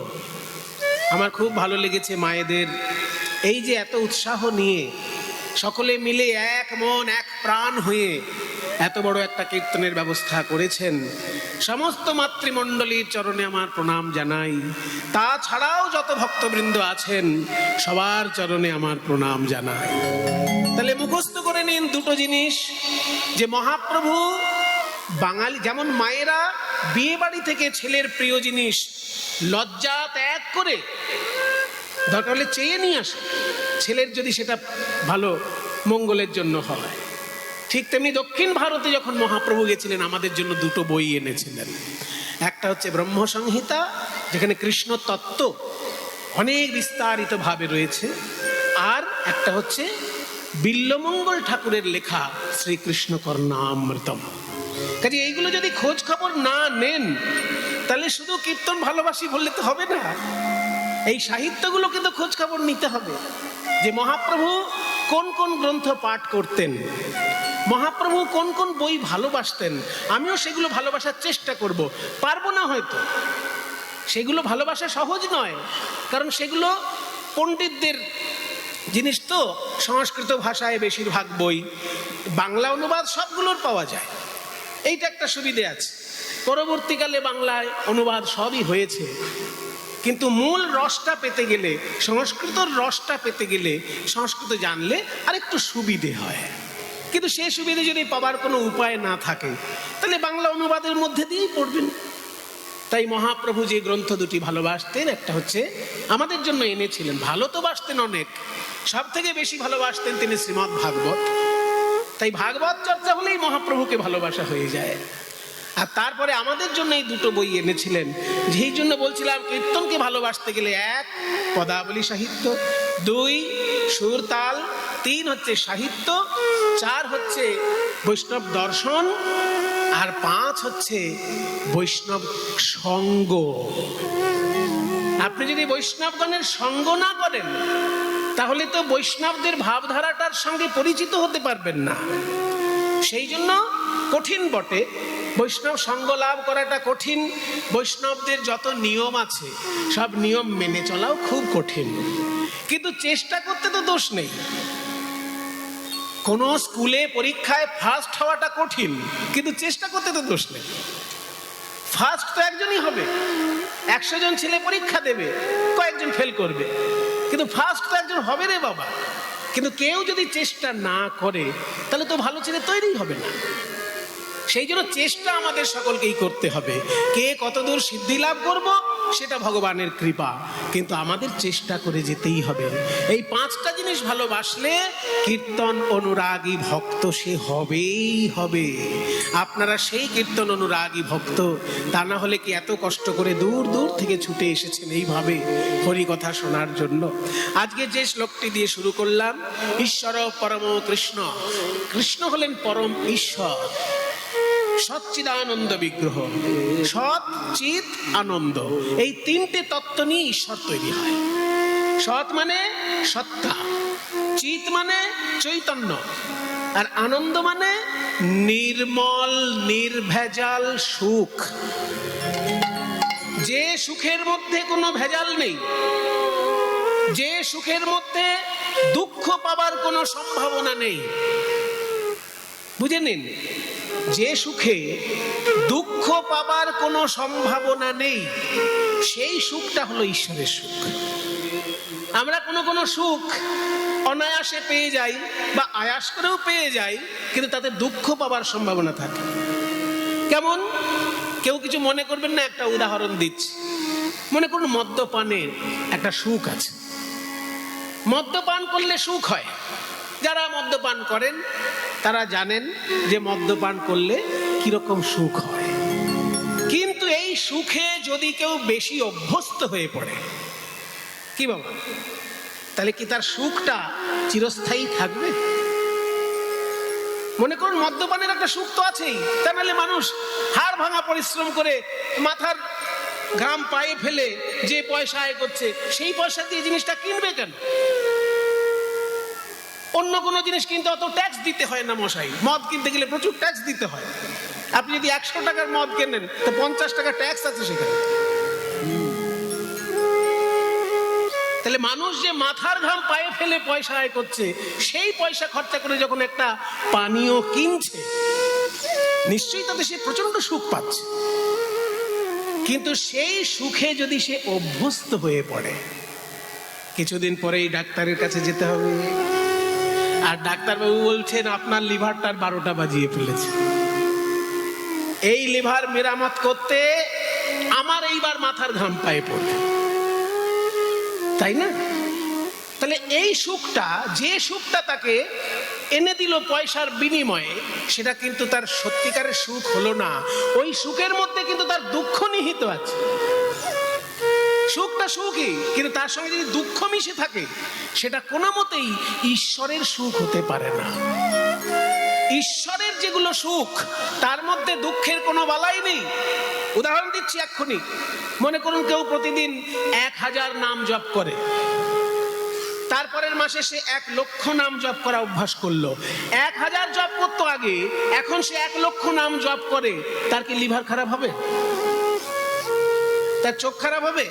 আমার খুব ভালো লেগেছে মায়েদের এই যে এত উৎসাহ নিয়ে সকলে মিলে এক মন এক প্রাণ হয়ে এত বড় একটা কীর্তনের ব্যবস্থা করেছেন। সমস্ত মাতৃমণ্ডলীর চরণে আমার প্রণাম জানাই। তাছাড়াও যত ভক্তবৃন্দ আছেন সবার চরণে আমার প্রণাম জানাই। তাহলে মুখস্থ করে নিন দুটো জিনিস, যে মহাপ্রভু বাঙালি যেমন মায়েরা বিয়ে বাড়ি থেকে ছেলের প্রিয় জিনিস লজ্জা ত্যাগ করে দরকার হলে চেয়ে নিয়ে আসে, ছেলের যদি সেটা ভালো মঙ্গলের জন্য হয়। ঠিক তেমনি দক্ষিণ ভারতে যখন মহাপ্রভু গেছিলেন আমাদের জন্য দুটো বই এনেছিলেন। একটা হচ্ছে ব্রহ্মসংহিতা, যেখানে কৃষ্ণ তত্ত্ব অনেক বিস্তারিতভাবে রয়েছে, আর একটা হচ্ছে বিল্বমঙ্গল ঠাকুরের লেখা শ্রীকৃষ্ণ কর্ণামৃতম। কাজে এইগুলো যদি খোঁজ খবর না নেন তাহলে শুধু কীর্তন ভালোবাসি বললে তো হবে না। এই সাহিত্যগুলো কিন্তু খোঁজ খবর নিতে হবে, যে মহাপ্রভু কোন কোন গ্রন্থ পাঠ করতেন, মহাপ্রভু কোন কোন বই ভালোবাসতেন। আমিও সেগুলো ভালোবাসার চেষ্টা করব, পারবো না হয়তো, সেগুলো ভালোবাসা সহজ নয়, কারণ সেগুলো পণ্ডিতদের জিনিস তো। সংস্কৃত ভাষায় বেশিরভাগ বই, বাংলা অনুবাদ সবগুলোর পাওয়া যায়, এইটা একটা সুবিধে আছে। পরবর্তীকালে বাংলায় অনুবাদ সবই হয়েছে, কিন্তু মূল রসটা পেতে গেলে, সংস্কৃতর রসটা পেতে গেলে সংস্কৃত জানলে আরেকটু সুবিধে হয়। কিন্তু সেই সুবিধে যদি পাবার কোনো উপায় না থাকে তাহলে বাংলা অনুবাদের মধ্যে দিয়েই পড়বেন। তাই মহাপ্রভু যে গ্রন্থ দুটি ভালোবাসতেন, একটা হচ্ছে আমাদের জন্য এনেছিলেন, ভালো তো বাসতেন অনেক, সব থেকে বেশি ভালোবাসতেন তিনি শ্রীমদ্ ভাগবত। তাই ভাগবত চর্চা হলেই মহাপ্রভুকে ভালোবাসা হয়ে যায়। আর তারপরে আমাদের জন্য এই দুটো বই এনেছিলেন, যেই জন্য বলছিলাম কীর্তনকে ভালোবাসতে গেলে 1 পদাবলী সাহিত্য, 2 সুর তাল, 3 হচ্ছে সাহিত্য, 4 হচ্ছে বৈষ্ণব দর্শন, আর 5 হচ্ছে বৈষ্ণব সঙ্গ। আপনি যদি বৈষ্ণবগণের সঙ্গ না করেন তাহলে তো বৈষ্ণবদের ভাবধারাটার সঙ্গে পরিচিত হতে পারবেন না। সেই জন্য কঠিন বটে, বৈষ্ণব সঙ্গ লাভ করাটা কঠিন। বৈষ্ণবদের যত নিয়ম আছে সব নিয়ম মেনে চলাও খুব কঠিন, কিন্তু চেষ্টা করতে তো দোষ নেই। কোনো স্কুলে পরীক্ষায় ফার্স্ট হওয়াটা কঠিন, কিন্তু চেষ্টা করতে তো দোষ নেই। ফার্স্ট তো একজনই হবে, 100 জন ছেলে পরীক্ষা দেবে, কয়েকজন ফেল করবে, কিন্তু ফার্স্ট তো একজন হবে রে বাবা। কিন্তু কেউ যদি চেষ্টা না করে তাহলে তো ভালো ছেলে তৈরি হবে না। সেই জন্য চেষ্টা আমাদের সকলকেই করতে হবে। কে কতদূর সিদ্ধি লাভ করব সেটা ভগবানের কৃপা, কিন্তু আমাদের চেষ্টা করে যেতেই হবে। এই 5টা জিনিস ভালোবাসলে কীর্তন অনুরাগী ভক্ত সে হবেই হবে। আপনারা সেই কীর্তন অনুরাগী ভক্ত, তা না হলে কি এত কষ্ট করে দূর দূর থেকে ছুটে এসেছেন এইভাবে হরি কথা শোনার জন্য? আজকে যে শ্লোকটি দিয়ে শুরু করলাম, ঈশ্বর পরম কৃষ্ণ, কৃষ্ণ হলেন পরম ঈশ্বর, সচ্চিদানন্দ বিগ্রহ, সৎ চিত আনন্দ, এই 3টে তত্ত্ব নিয়ে ঈশ্বর তৈরি হয়। সৎ মানে সত্তা, চিত মানে চৈতন্য, আর আনন্দ মানে নির্মল নির্ভেজাল সুখ। যে সুখের মধ্যে কোনো ভেজাল নেই, যে সুখের মধ্যে দুঃখ পাবার কোনো সম্ভাবনা নেই, বুঝে নিন, যে সুখে দুঃখ পাবার কোনো সম্ভাবনা নেই সেই সুখটা হলো ঈশ্বরের সুখ। আমরা কোনো সুখ অনায়াসে পেয়ে যাই বা আয়াস করেও পেয়ে যাই, কিন্তু তাতে দুঃখ পাবার সম্ভাবনা থাকে। কেমন? কেউ কিছু মনে করবেন না, একটা উদাহরণ দিচ্ছি। মনে করুন মদ্যপানের একটা সুখ আছে, মদ্যপান করলে সুখ হয়। যারা মদ্যপান করেন তারা জানেন যে মদ্যপান করলে কিরকম সুখ হয়। কিন্তু এই সুখে যদি কেউ বেশি অভ্যস্ত হয়ে পড়ে, কি বাবা, তাহলে কি তার সুখটা চিরস্থায়ী থাকবে? মনে করুন মদ্যপানের একটা সুখ তো আছেই, তা নাহলে মানুষ হাড় ভাঙা পরিশ্রম করে মাথার ঘাম পায়ে ফেলে যে পয়সা আয় করছে সেই পয়সা দিয়ে জিনিসটা কিনবে কেন? অন্য কোনো জিনিস কিনতে অত ট্যাক্স দিতে হয় না মশাই, মদ কিনতে গেলে প্রচুর ট্যাক্স দিতে হয়। আপনি যদি 100 টাকার মদ কেনেন তো 50 টাকা ট্যাক্স আছে সেখানে। তাহলে মানুষ যে মাথার ঘাম পায়ে ফেলে পয়সা আয় করছে, সেই পয়সা খরচা করে যখন একটা পানীয় কিনছে, নিশ্চয়ই তাতে সে প্রচন্ড সুখ পাচ্ছে। কিন্তু সেই সুখে যদি সে অভ্যস্ত হয়ে পড়ে, কিছুদিন পরেই ডাক্তারের কাছে যেতে হবে, আর ডাক্তারবাবু বলছেন আপনার লিভারটার 12টা বাজিয়ে ফেলেছে, এই লিভার মেরামত করতে আমার এইবার মাথার ঘাম পায়ে পড়বে, তাই না? তাহলে এই সুখটা, যে সুখটা তাকে এনে দিল পয়সার বিনিময়ে, সেটা কিন্তু তার সত্যিকারের সুখ হলো না। ওই সুখের মধ্যে কিন্তু তার দুঃখ নিহিত আছে। সুখটা সুখই, কিন্তু তার সঙ্গে যদি দুঃখ মিশে থাকে, সেটা কোনো মতেই ঈশ্বরের সুখ হতে পারে না। ঈশ্বরের যেগুলো সুখ, তার মধ্যে দুঃখের কোনো বালাই নেই। উদাহরণ দিচ্ছি এক্ষুনি। মনে করুন কেউ প্রতিদিন 1000 নাম জপ করে, তারপরের মাসে সে 1,00,000 নাম জপ করা অভ্যাস করলো। 1000 জপ করতো আগে, এখন সে 1,00,000 নাম জপ করে। তার কি লিভার খারাপ হবে? তার চোখ খারাপ হবে?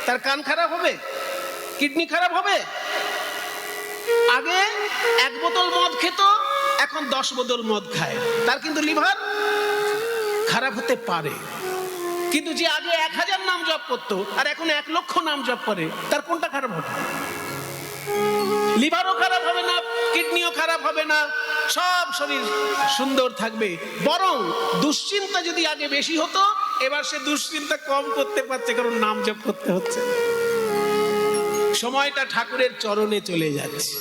তার কান খারাপ হবে? কিডনি খারাপ হবে? আগে 1 বোতল মদ খেত, এখন 10 বোতল মদ খায়, তার কিন্তু লিভার খারাপ হতে পারে। কিন্তু যে আগে 1000 নাম জপ করতো আর এখন 1,00,000 নাম জপ করে, তার কোনটা খারাপ হবে? লিভারও খারাপ হবে না, কিডনিও খারাপ হবে না, সব শরীর সুন্দর থাকবে। বরং দুশ্চিন্তা যদি আগে বেশি হতো, এবার সে দুশ্চিন্তা কম করতে পারছে, কারণ নাম জপ করতে হচ্ছে। সময়টা ঠাকুরের চরণে চলে যাচ্ছে।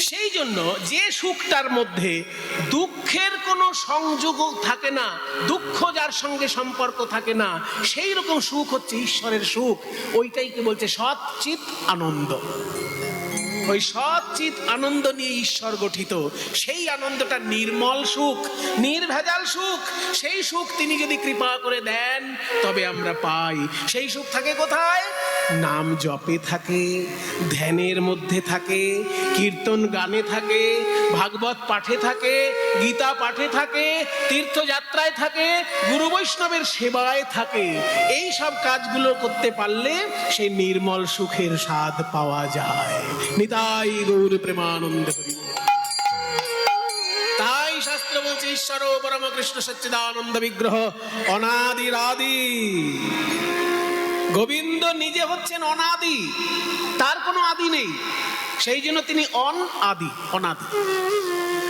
সেই জন্য যে সুখটার মধ্যে দুঃখের কোনো সংযোগ থাকে না, দুঃখ যার সঙ্গে সম্পর্ক থাকে না, সেই রকম সুখ হচ্ছে ঈশ্বরের সুখ। ওইটাইকে বলছে সৎচিৎ আনন্দ। ওই সৎচিৎ আনন্দ নিয়ে ঈশ্বর গঠিত। সেই আনন্দটা নির্মল সুখ, নির্ভেজাল সুখ। সেই সুখ তিনি যদি কৃপা করে দেন তবে আমরা পাই। সেই সুখ থাকে কোথায়? নাম জপে থাকে, ধ্যানের মধ্যে থাকে, কীর্তন গানে থাকে, ভাগবত পাঠে থাকে, গীতা পাঠে থাকে, তীর্থযাত্রায় থাকে, গুরু বৈষ্ণবের সেবায় থাকে। এই সব কাজগুলো করতে পারলে সেই নির্মল সুখের স্বাদ পাওয়া যায়। নিতাই গৌর প্রেমানন্দ হরি। তাই শাস্ত্র বলছে ঈশ্বর পরম কৃষ্ণ সচ্চিদানন্দ বিগ্রহ অনাদিরাদি। গোবিন্দ নিজে হচ্ছেন অনাদি, তার কোনো আদি নেই, সেই জন্য তিনি অনাদি, অনাদি।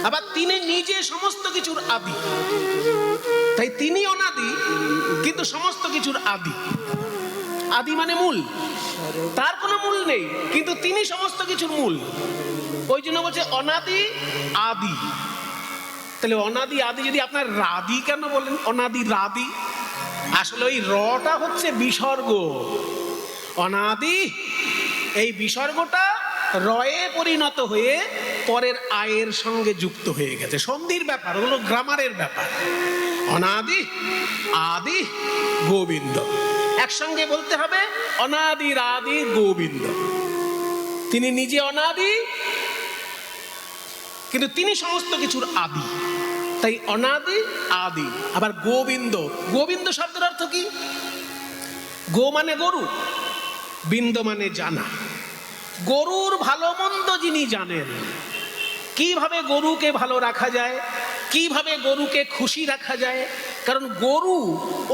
আবার তিনি নিজে সমস্ত কিছুর আদি, তাই তিনি অনাদি কিন্তু সমস্ত কিছুর আদি। আদি মানে মূল, তার কোনো মূল নেই কিন্তু তিনি সমস্ত কিছুর মূল। ওই জন্য বলছে অনাদি আদি। তাহলে অনাদি আদি যদি আপনার রাদি কেন বলেন? অনাদি রাদি, আসলে ওই রটা হচ্ছে বিসর্গ। অনাদি এই বিসর্গটা রয়ে পরিণত হয়ে পরের আয়ের সঙ্গে যুক্ত হয়ে গেছে। সন্ধির ব্যাপার, ওগুলো গ্রামারের ব্যাপার। অনাদি আদি গোবিন্দ একসঙ্গে বলতে হবে, অনাদি আদি গোবিন্দ। তিনি নিজে অনাদি কিন্তু তিনি সমস্ত কিছুর আদি, তাই অনাদি আদি। আবার গোবিন্দ, গোবিন্দ শব্দের অর্থ কি? গো মানে গরু, বিন্দ মানে জানা। গরুর ভালো মন্দ যিনি জানেন, কিভাবে গরুকে ভালো রাখা যায়, কিভাবে গরুকে খুশি রাখা যায়। কারণ গরু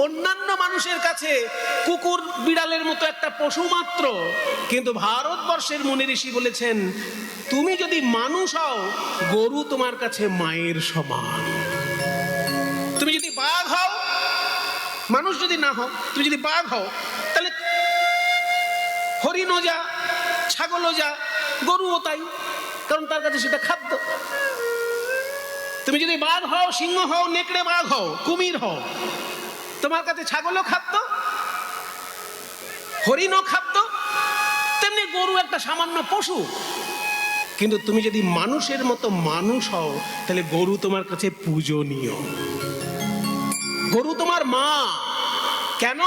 অন্যান্য মানুষের কাছে কুকুর বিড়ালের মতো একটা পশু মাত্র, কিন্তু ভারতবর্ষের মুনি ঋষি বলেছেন তুমি যদি মানুষ হও, গরু তোমার কাছে মায়ের সমান। তুমি যদি বাঘ হও, মানুষ যদি না হও, তুমি যদি বাঘ হও, তাহলে হরিণও যা, ছাগলও যা, গরুও তাই, কারণ তার কাছে সেটা খাদ্য। তুমি যদি বাঘ হও, সিংহ হও, নেকড়ে বাঘ হও, কুমির হও, তোমার কাছে ছাগলও খাদ্য, হরিণও খাদ্য, তেমনি গরু একটা সামান্য পশু। কিন্তু তুমি যদি মানুষের মতো মানুষ হও, তাহলে গরু তোমার কাছে পূজনীয়। গরু তোমার মা। কেন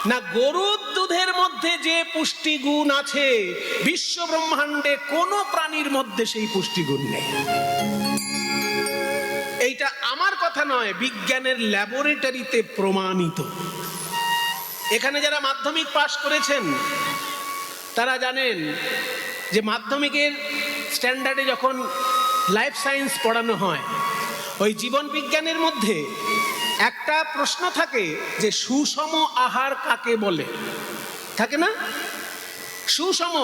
না, গরুর দুধের মধ্যে যে পুষ্টিগুণ আছে, বিশ্ব ব্রহ্মাণ্ডে কোনো প্রাণীর মধ্যে সেই পুষ্টিগুণ নেই। এইটা আমার কথা নয়, বিজ্ঞানের ল্যাবরেটরিতে প্রমাণিত। এখানে যারা মাধ্যমিক পাশ করেছেন তারা জানেন যে মাধ্যমিকের স্ট্যান্ডার্ডে যখন লাইফ সায়েন্স পড়ানো হয়, ওই জীবন বিজ্ঞানের মধ্যে একটা প্রশ্ন থাকে যে সুষম আহার কাকে বলে, থাকে না? সুষম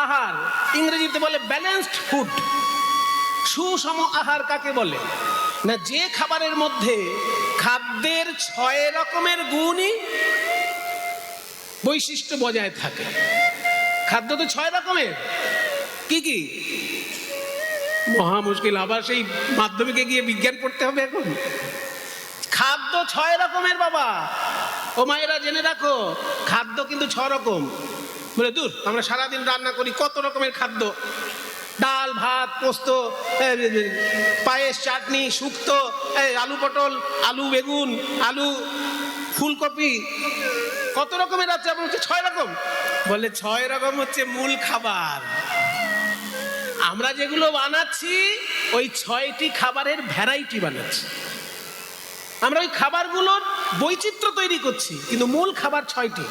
আহার ইংরেজিতে বলে ব্যালেন্সড ফুড। সুষম আহার কাকে বলে না, যে খাবারের মধ্যে খাদ্যের 6 রকমের গুণই বৈশিষ্ট্য বজায় থাকে। খাদ্য তো 6 রকমের, কি কি? মহা মুশকিল, আবার সেই মাধ্যমিকে গিয়ে বিজ্ঞান পড়তে হবে এখন। খাদ্য 6 রকমের বাবা ও মায়েরা, জেনে রাখো, খাদ্য কিন্তু 6 রকম। বলে দূর, আমরা সারাদিন রান্না করি কত রকমের খাদ্য, ডাল ভাত পোস্ত, পায়েস চাটনি শুক্তো, আলু পটল, আলু বেগুন, আলু ফুলকপি, কত রকমের আছে। আপনার হচ্ছে 6 রকম। বলে 6 রকম হচ্ছে মূল খাবার। আমরা যেগুলো বানাচ্ছি ওই 6টি খাবারের ভ্যারাইটি বানাচ্ছি। আমরা ওই খাবারগুলোর বৈচিত্র্য তৈরি করছি, কিন্তু মূল খাবার 6টি।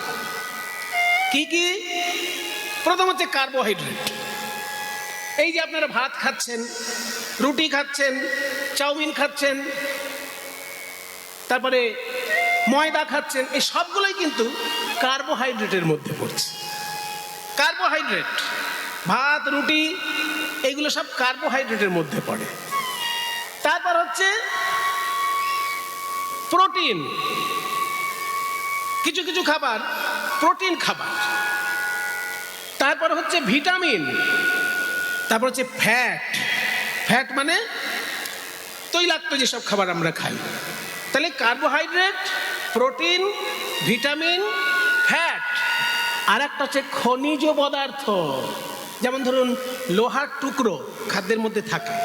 কি কি? প্রথম হচ্ছে কার্বোহাইড্রেট। এই যে আপনারা ভাত খাচ্ছেন, রুটি খাচ্ছেন, চাউমিন খাচ্ছেন, তারপরে ময়দা খাচ্ছেন, এই সবগুলোই কিন্তু কার্বোহাইড্রেটের মধ্যে পড়ছে। কার্বোহাইড্রেট, ভাত রুটি এইগুলো সব কার্বোহাইড্রেটের মধ্যে পড়ে। তারপর হচ্ছে প্রোটিন। কিছু কিছু খাবার প্রোটিন খাবার। তারপর হচ্ছে ভিটামিন। তারপর হচ্ছে ফ্যাট। ফ্যাট মানে তৈলাক্ত যেসব খাবার আমরা খাই। তাহলে কার্বোহাইড্রেট, প্রোটিন, ভিটামিন, ফ্যাট। আর একটা হচ্ছে খনিজ পদার্থ। যেমন ধরুন লোহার টুকরো খাদ্যের মধ্যে থাকে।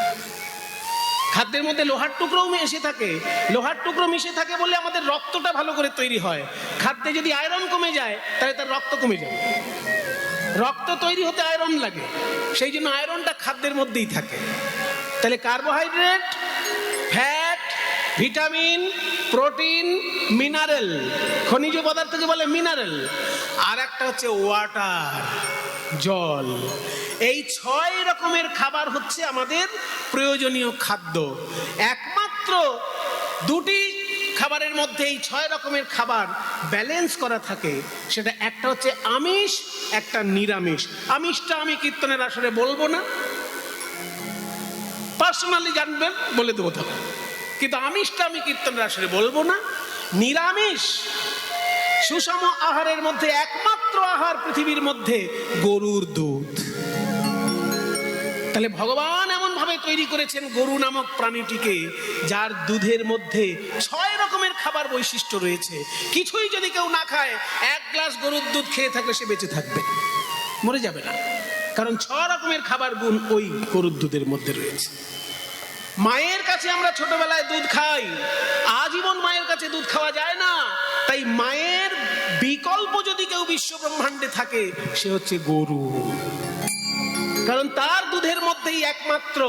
খাদ্যের মধ্যে লোহার টুকরোও মিশে থাকে। লোহার টুকরো মিশে থাকে বলে আমাদের রক্তটা ভালো করে তৈরি হয়। খাদ্যে যদি আয়রন কমে যায় তাহলে তার রক্ত কমে যাবে। রক্ত তৈরি হতে আয়রন লাগে, সেই জন্য আয়রনটা খাদ্যের মধ্যেই থাকে। তাহলে carbohydrate, fat, vitamin, protein, mineral. খনিজ পদার্থকে বলে মিনারেল। আর একটা হচ্ছে ওয়াটার, জল। এই 6 রকমের খাবার হচ্ছে আমাদের প্রয়োজনীয় খাদ্য। একমাত্র 2টি খাবারের মধ্যে এই 6 রকমের খাবার ব্যালেন্স করা থাকে। সেটা একটা হচ্ছে আমিষ, একটা নিরামিষ। আমিষটা আমি কীর্তনের আসরে বলবো না, পার্সোনালি জানবেন, বলে দেবো তখন। কিন্তু আমিষটা আমি কীর্তনের আসরে বলবো না। নিরামিষ সুষম আহারের মধ্যে একমাত্র আহার পৃথিবীর মধ্যে গরুর দুধ। তাহলে ভগবান এমন ভাবে তৈরি করেছেন গরু নামক প্রাণীটিকে, যার দুধের মধ্যে 6 রকমের খাবার বৈশিষ্ট্য রয়েছে। কিছুই যদি কেউ না খায়, 1 গ্লাস গরুর দুধ খেয়ে থাকলে সে বেঁচে থাকবে, মরে যাবে না। কারণ 6 রকমের খাবার গুণ ওই গরুর দুধের মধ্যে রয়েছে। মায়ের কাছে আমরা ছোটবেলায় দুধ খাই, আজীবন মায়ের কাছে দুধ খাওয়া যায় না। তাই মায়ের বিকল্প যদি কেউ বিশ্ব ব্রহ্মাণ্ডে থাকে, সে হচ্ছে গরু। কারণ তার দুধের মধ্যেই একমাত্র,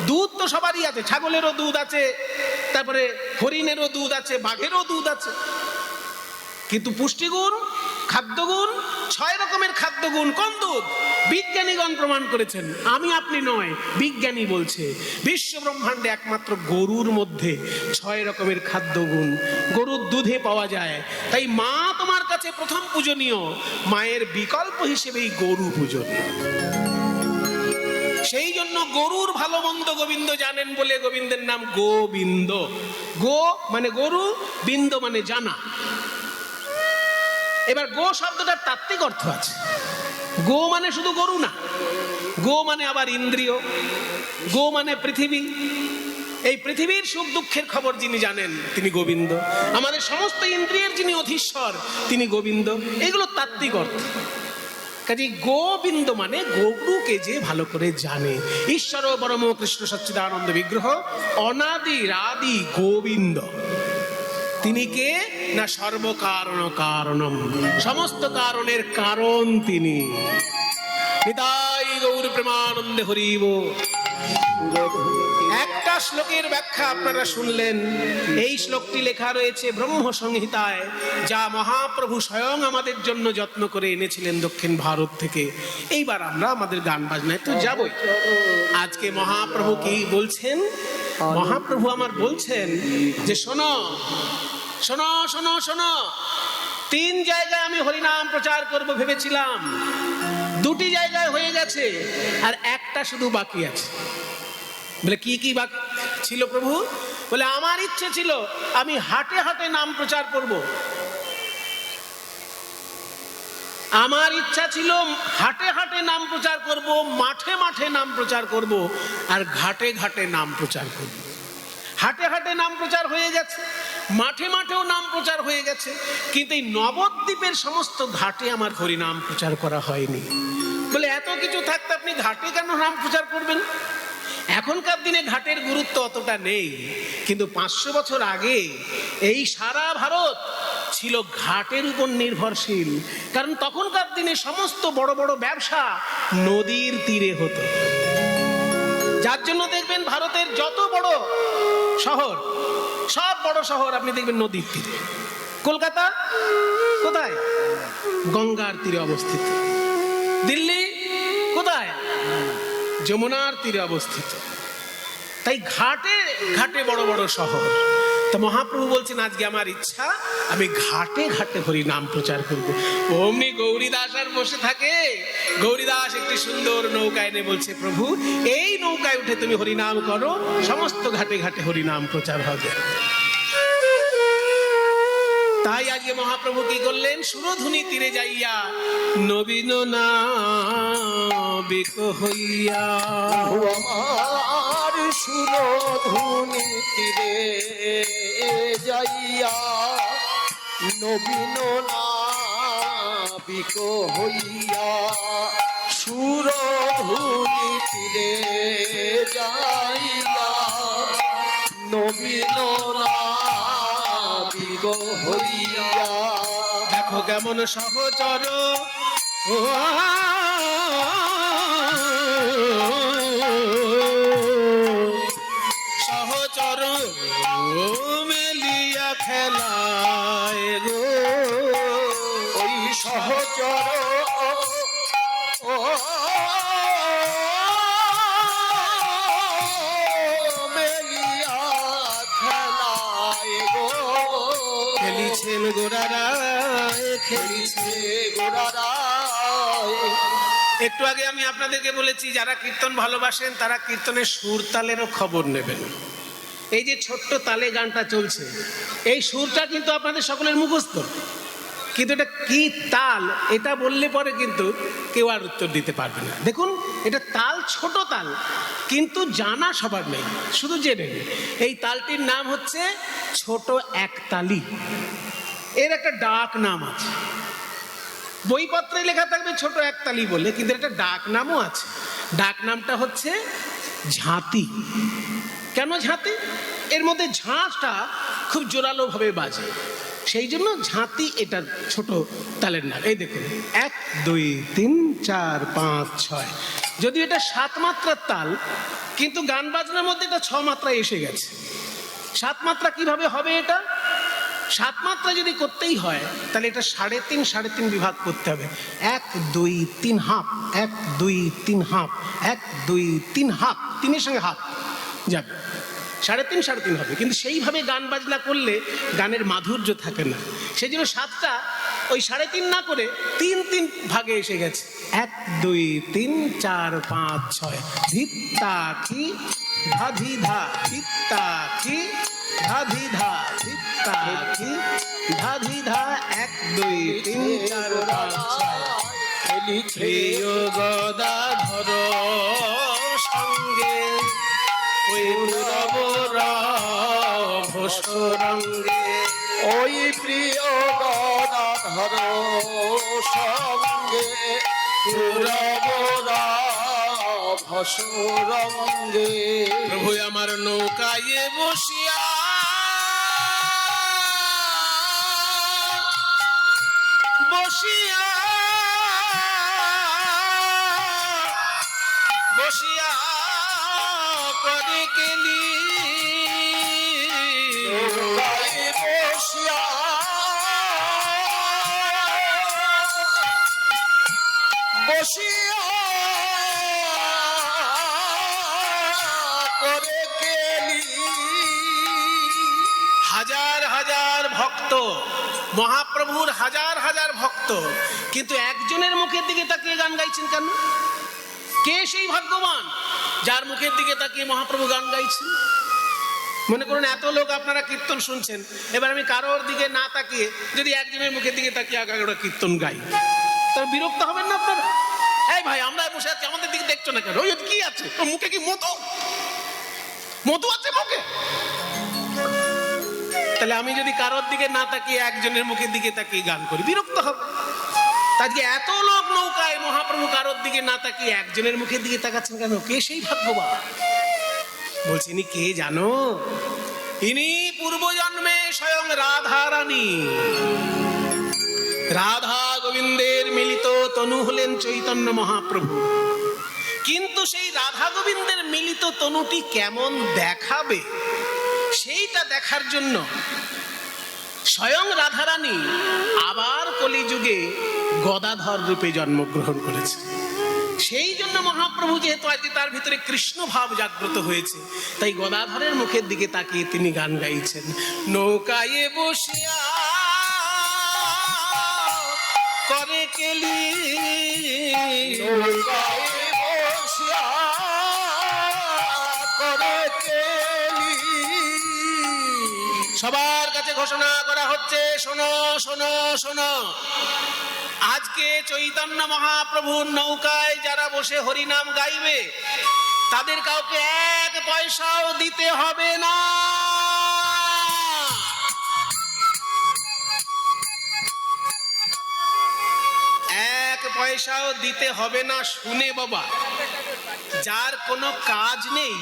দুধ তো সবারই আছে, ছাগলেরও দুধ আছে, তারপরে হরিণেরও দুধ আছে, বাঘেরও দুধ আছে, কিন্তু পুষ্টিগুণ, খাদ্যগুণ, 6 রকমের খাদ্যগুণ কোন দুধ? বিজ্ঞানীগণ প্রমাণ করেছেন, আমি আপনি নয়, বিজ্ঞানী বলছে বিশ্ব ব্রহ্মাণ্ডে একমাত্র গরুর মধ্যে 6 রকমের খাদ্যগুণ গরুর দুধে পাওয়া যায়। তাই মা তোমার কাছে প্রথম পূজনীয়, মায়ের বিকল্প হিসেবেই গরু পূজনীয়। সেই জন্য গরুর ভালো মন্দ গোবিন্দ জানেন বলে গোবিন্দের নাম গোবিন্দ। গো মানে গরু, বিন্দ মানে জানা। এবার গো শব্দটার তাত্ত্বিক অর্থ আছে। গো মানে শুধু গরু না, গো মানে আবার ইন্দ্রিয়, গো মানে পৃথিবী। এই পৃথিবীর সুখ দুঃখের খবর যিনি জানেন তিনি গোবিন্দ। আমাদের সমস্ত ইন্দ্রিয়ের যিনি অধীশ্বর তিনি গোবিন্দ। এগুলো তাত্ত্বিক অর্থ। কাজে গোবিন্দ মানে গরুকে যে ভালো করে জানে। ঈশ্বর পরম কৃষ্ণ সচ্চিদানন্দ বিগ্রহ অনাদি আদি গোবিন্দ। তিনি কে না সর্বকারণ কারণম, সমস্ত কারণের কারণ তিনি। নিতাই গৌর প্রেমানন্দে হরি বল। একটা শ্লোকের ব্যাখ্যা আপনারা শুনলেন। এই শ্লোকটি লেখা রয়েছে ব্রহ্ম সংহিতায়, যা মহাপ্রভু স্বয়ং আমাদের জন্য যত্ন করে এনেছিলেন দক্ষিণ ভারত থেকে। এইবার আমরা আমাদের গান বাজনায় তো যাবই। আজকে মহাপ্রভু কি বলছেন? মহাপ্রভু আমার বলছেন যে শোনো শোনো শোনো শোনো, 3 জায়গায় আমি হরিনাম প্রচার করব ভেবেছিলাম, 2টি জায়গায় হয়ে গেছে, আর একটা শুধু বাকি আছে। বলে কি কি বাকি ছিল প্রভু? বলে আমার ইচ্ছে ছিল আমি হাটে হাটে নাম প্রচার করব। আমার ইচ্ছা ছিল হাটে হাটে নাম প্রচার করব, মাঠে মাঠে নাম প্রচার করব, আর ঘাটে ঘাটে নাম প্রচার করব। হাটে হাটে নাম প্রচার হয়ে গেছে, মাঠে মাঠেও নাম প্রচার হয়ে গেছে, কিন্তু এই নবদ্বীপের সমস্ত ঘাটে আমার হরিনাম প্রচার করা হয়নি। বলে এত কিছু থাকতে আপনি ঘাটে কেন নাম প্রচার করবেন? এখনকার দিনে ঘাটের গুরুত্ব অতটা নেই, কিন্তু 500 বছর আগে এই সারা ভারত ছিল ঘাটের উপর নির্ভরশীল। কারণ তখনকার দিনে সমস্ত বড় বড় ব্যবসা নদীর তীরে হতো। যার জন্য দেখবেন ভারতের যত বড় শহর, সব বড় শহর আপনি দেখবেন নদীর তীরে। কলকাতা কোথায়? গঙ্গার তীরে অবস্থিত। দিল্লি কোথায়? যমুনার তীরে অবস্থিত। তাই ঘাটে ঘাটে বড় বড় শহর। তো মহাপ্রভু বলছেন আজকে আমার ইচ্ছা আমি ঘাটে ঘাটে হরি নাম প্রচার করব। অমনি গৌরীদাস আর বসে থাকে। গৌরীদাস একটি সুন্দর নৌকা এনে বলছে, প্রভু এই নৌকায় উঠে তুমি হরি নাম করো, সমস্ত ঘাটে ঘাটে হরি নাম প্রচার হবে। তাই আজকে মহাপ্রভু কি করলেন? সুরধুনি তীরে যাইয়া নবীন নাবিক হইয়া, আমার সুরধুনি তীরে যাইয়া নবীন নাবিক হইয়া, সুরধুনি তীরে যাইয়া নবীন নাবিক হইয়া। দেখো কেমন সহচর সহচর মেলিয়া খেলায় গো, ওই সহচর মেলিয়া খেলায় গো, খেলিছেন গোরারায়, খেলিছে গোরারায়। একটু আগে আমি আপনাদেরকে বলেছি যারা কীর্তন ভালোবাসেন তারা কীর্তনের সুর তালেরও খবর নেবেন। এই যে ছোট্ট তালে গানটা চলছে, এই সুরটা কিন্তু আপনাদের সকলের মুখস্থ, কিন্তু এটা কি তাল এটা বললে পরে কিন্তু কেউ আর উত্তর দিতে পারবে না। দেখুন এটা তাল, ছোট তাল, কিন্তু জানা সবার নেই, শুধু জেনে নেই। এই তালটির নাম হচ্ছে ছোট একতালি। এর একটা ডাক নাম আছে, বইপত্রে লেখা থাকবে ছোট একতালি বলে, কিন্তু একটা ডাক নামও আছে। ডাক নামটা হচ্ছে ঝাঁতি। কেন ঝাঁতি? এর মধ্যে ঝাঁটা খুব জোরালো ভাবে বাজে, সেই জন্য ঝাঁতি এটা ছোট তালের নাম। এই দেখুন 1 2 3 4 5 6, যদিও এটা 7 মাত্রার তাল, কিন্তু গান বাজনার মধ্যে এটা 6 মাত্রায় এসে গেছে। 7 মাত্রা কিভাবে হবে? এটা 7 মাত্রা যদি করতেই হয় তাহলে এটা 3.5 বিভাগ করতে হবে। 1 2 3 হাফ, 1 2 3 হাফ, 1 2 3 হাফ, 3-এর সঙ্গে হাফ যাবে, 3.5 হবে। কিন্তু সেইভাবে গান বাজনা করলে গানের মাধুর্য থাকে না, সেই জন্য 7টা ওই 3.5 না করে 3 ভাগে এসে গেছে। 1 2 3 4 5 6, ধিত্তা কি ধাধি ধা, ধিত্তা কি ধাধি ধা, ধিত্তা তা কি ধা ধি ধা 1 2 3 4 5 6 খেলিছে প্রিয় গদাধর সঙ্গে ওই রঙ্গে ওই প্রিয় গদাধর সঙ্গে পুরবরা ভসরঙ্গে। প্রভু আমার নৌকায় বসিয়া বসিয়া বসিয়া করে কেলি নৌকায় বসিয়া বসিয়া করে কেলি। হাজার হাজার ভক্ত, মহাপ্রভুর হাজার হাজার ভক্ত, কিন্তু একজনের মুখের দিকে তাকিয়ে গান গাইছেন কেন? কে সেই ভাগ্যবান যার মুখের দিকে তাকিয়ে মহাপ্রভু গান গাইছেন? মনে করুন এত লোক আপনারা কীর্তন শুনছেন, এবার আমি কারোর দিকে না তাকিয়ে যদি একজনের মুখের দিকে তাকিয়ে আগাগোড়া কীর্তন গাই, তাহলে বিরক্ত হবেন না আপনারা? এই ভাই, আমরা বসে আছি, আমাদের দিকে দেখছো না কেন? ওই কি আছে তোর মুখে? কি মতো মতো আছে মুখে? তাহলে আমি যদি কারোর দিকে না তাকিয়ে একজনের মুখের দিকে তাকিয়ে গান করি, বিরক্ত হবে। আজকে এত লোক নৌকায়, মহাপ্রভু কারোর দিকে না তাকিয়ে একজনের মুখের দিকে তাকাচ্ছেন কেন? কে সেই ভাগ্যবান? বলছি ইনি কে জানো? ইনি পূর্বজন্মে স্বয়ং রাধা রানী। রাধা গোবিন্দের মিলিত তনু হলেন চৈতন্য মহাপ্রভু। কিন্তু সেই রাধা গোবিন্দের মিলিত তনুটি কেমন দেখাবে, সেইটা দেখার জন্য স্বয়ং রাধারানী আবার কলিযুগে গদাধর রূপে জন্মগ্রহণ করেছে। সেই জন্য মহাপ্রভু যেহেতু আজকে তার ভিতরে কৃষ্ণ ভাব জাগ্রত হয়েছে, তাই গদাধরের মুখের দিকে তাকিয়ে তিনি গান গাইছেন। নৌকায় বসিয়া করে কেলি, নৌকায় বসিয়া করে কেলি। সবার কাছে ঘোষণা করা হচ্ছে, শোনো শোনো শোনো, আজকে চৈতন্য মহাপ্রভুর নৌকায় যারা বসে হরিনাম গাইবে তাদের কাউকে 1 পয়সাও দিতে হবে না। এক পয়সাও দিতে হবে না। শুনে বাবা, যার কোনো কাজ নেই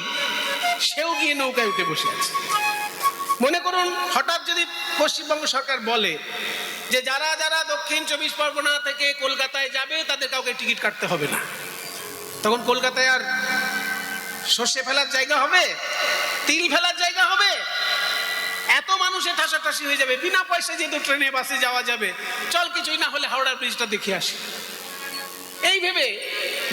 সেও গিয়ে নৌকায় উঠে বসে আছে। মনে করুন হঠাৎ যদি পশ্চিমবঙ্গ সরকার বলে যে যারা যারা দক্ষিণ 24 পরগনা থেকে কলকাতায় যাবে তাদের কাউকে টিকিট কাটতে হবে না, তখন কলকাতায় আর সর্ষে ফেলার জায়গা হবে? তিল ফেলার জায়গা হবে? এত মানুষে ঠাসাঠাসি হয়ে যাবে। বিনা পয়সায় যেহেতু ট্রেনে বাসে যাওয়া যাবে, চল কিছুই না হলে হাওড়ার ব্রিজটা দেখে আসি, এই ভেবে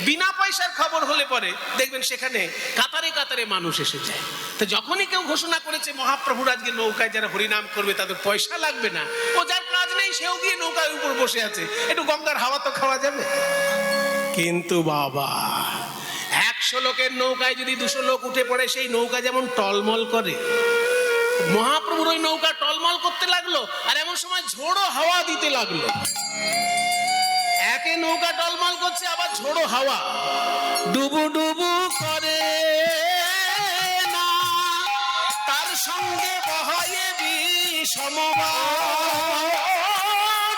বিনা পয়সার খবর হলে পরে দেখবেন সেখানে কাতারে কাতারে মানুষ এসে যায়। তো যখনই কেউ ঘোষণা করেছে মহাপ্রভুর আজকে নৌকায় যারা হরিনাম করবে তাদের পয়সা লাগবে না, ও যার কাজ নেই সেও গিয়ে নৌকার উপর বসে আছে, একটু গঙ্গার হাওয়া তো খাওয়া যাবে। কিন্তু বাবা, 100 লোকের নৌকায় যদি 200 লোক উঠে পড়ে, সেই নৌকা যেমন টলমল করে, মহাপ্রভুর ওই নৌকা টলমল করতে লাগলো। আর এমন সময় ঝোড়ো হাওয়া দিতে লাগলো। একে নৌকা টলমল করছে, আবার ঝোড়ো হাওয়া ডুবু ডুবু করে না, তার সঙ্গে বহায়ে বিষমবাণ।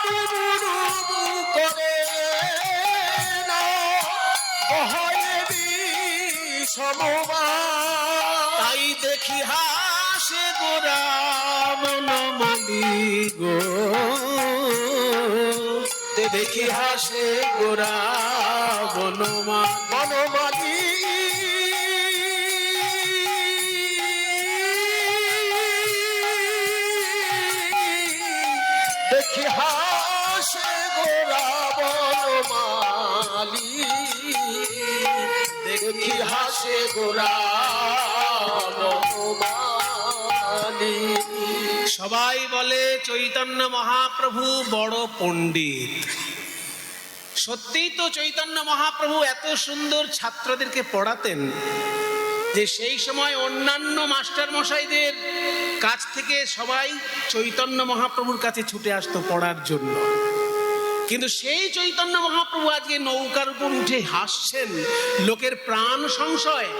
ডুবু ডুবু করে না, বহায়ে বিষমবাণ। তাই দেখি হাসে গোরা মনমালি গো, দেখি হাসে গোরা বনমালী। দেখি হাসে গোরা বনমালী, দেখি হাসে গোরা বনমালী। সবাই বলে চৈতন্য মহাপ্রভু বড় পণ্ডিত। সত্যিই তো চৈতন্য মহাপ্রভু এত সুন্দর ছাত্রদেরকে পড়াতেন যে সেই সময় অন্যান্য মাস্টার মশাইদের কাছ থেকে সবাই চৈতন্য মহাপ্রভুর কাছে ছুটে আসতো পড়ার জন্য। কিন্তু সেই চৈতন্য মহাপ্রভু আজকে নৌকার উপর উঠে হাসছেন, লোকের প্রাণ সংশয়।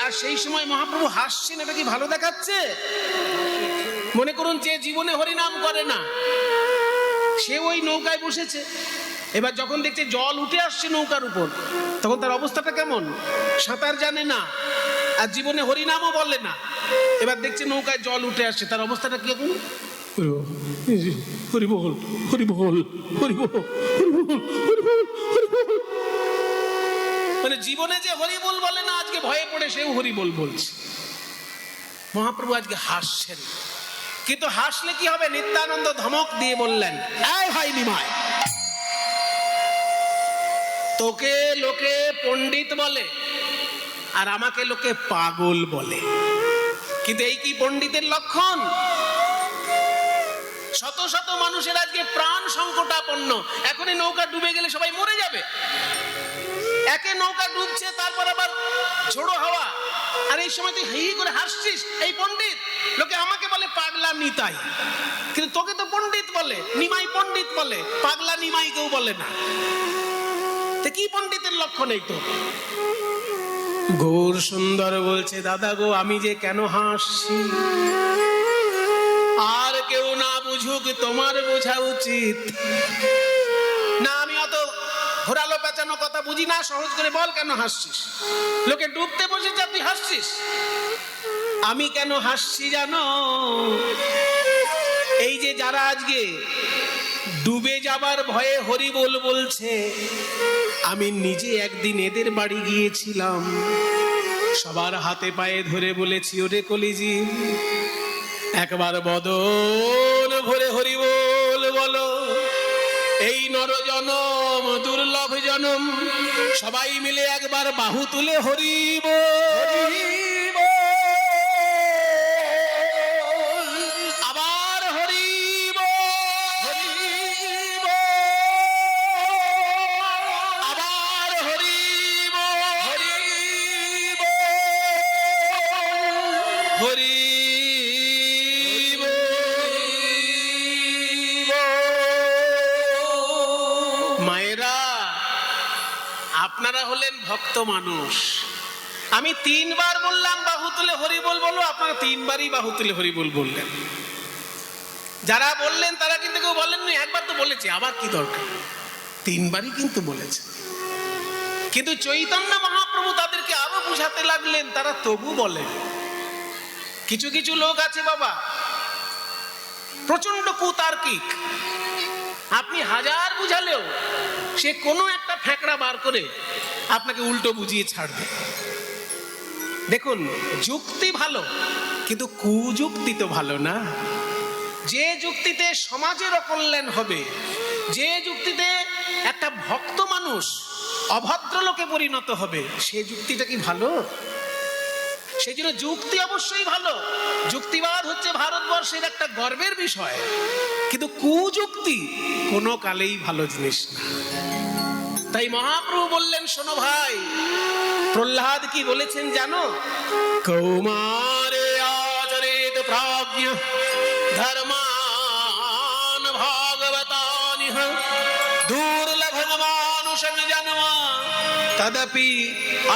আর সেই সময় মহাপ্রভু হাসছেন, এটা কি ভালো দেখাচ্ছে? মনে করুন যে জীবনে হরিনাম করে না, সে ওই নৌকায় বসেছে, এবার যখন দেখছে জল উঠে আসছে নৌকার উপর, তখন তার অবস্থাটা কেমন? সাঁতার জানে না আর জীবনে হরিনামও বলে না, এবার দেখছে নৌকায় জল উঠে আসছে, তার অবস্থাটা কি এখন? হরিবল হরিবল হরিবল হরিবল হরিবল হরিবল। মানে জীবনে যে হরিবল বলে না, আজকে ভয়ে পড়ে সেও হরিবল বলছে। মহাপ্রভু আজকে হাসছেন, কিন্তু হাসলে কি হবে? নিত্যানন্দ ধমক দিয়ে বললেন, এই ভাই নিমাই, তোকে লোকে পণ্ডিত বলে আর আমাকে লোকে পাগল বলে, কিন্তু এই কি পণ্ডিতের লক্ষণ? শত শত মানুষের আজকে প্রাণ সংকটাপন্ন, এখনই নৌকা ডুবে গেলে সবাই মরে যাবে। একে নৌকা ডুবছে, তারপর আবার ঝোড়ো হাওয়া, আর এই সময় তুই হি করে হাসছিস। এই পণ্ডিত, লোকে আমাকে বলে পাগলা নিতাই, কিন্তু তোকে তো পণ্ডিত বলে, নিমাই পণ্ডিত বলে, পাগলা নিমাই কেউ বলে না। কি পণ্ডিতের লক্ষণ এই তো? গৌর সুন্দর বলছে, দাদা গো, আমি যে কেন হাসছি আর কেউ না বুঝুক, তোমার বোঝা উচিত না। আমি অত ঘোরালো পেঁচানো কথা বুঝি না, সহজ করে বল কেন হাসছিস? লোকে ডুবতে বসেছে, তুই হাসছিস। আমি কেন হাসছি জানো? এই যে যারা আজকে ডুবে যাবার ভয়ে হরিবোল বলছে, আমি নিজে একদিন এদের বাড়ি গিয়েছিলাম, সবার হাতে পায়ে ধরে বলেছি, ওরে কলিজি, একবার বদন ভরে হরিবোল বলো। এই নরজনম দুর্লভ জনম, সবাই মিলে একবার বাহু তুলে হরিবোল। আবার হরিবোল, আবার হরিবোল, হরি আপনারা হলেন ভক্ত মানুষ। আমি 3 বার বললাম বাহু তুলে হরিবোল বলো, আপনারা 3 বারই বাহু তুলে হরিবোল বললেন। যারা বললেন তারা কিন্তু কেউ বলেননি একবার তো বলেছে, আবার কি দরকার? 3 বারই কিন্তু বলেছে। কিন্তু চৈতন্য মহাপ্রভু তাদেরকে আরো বুঝাতে লাগলেন, তারা তবু বলেন। কিছু কিছু লোক আছে বাবা, প্রচন্ড কুতার্কিক, আপনি হাজার বুঝালেও সে কোনো একটা ফ্যাকড়া বার করে আপনাকে উল্টো বুঝিয়ে ছাড়বে। দেখুন, যুক্তি ভালো, কিন্তু কুযুক্তি তো ভালো না। যে যুক্তিতে সমাজের অকল্যাণ হবে, যে যুক্তিতে একটা ভক্ত মানুষ অভদ্র লোকে পরিণত হবে, সে যুক্তিটা কি ভালো? সেই জন্য যুক্তি অবশ্যই ভালো, যুক্তিবাদ হচ্ছে ভারতবর্ষের একটা গর্বের বিষয়, কিন্তু কুযুক্তি কোনো কালেই ভালো জিনিস না। তাই মহাপ্রভু বললেন, শোনো ভাই, প্রহ্লাদ কি বলেছেন জানো? কৌমারে আচরিত প্রাজ্ঞ ধর্মান ভাগবতানিহ দুর্লভং মানুষং জন্ম তদপি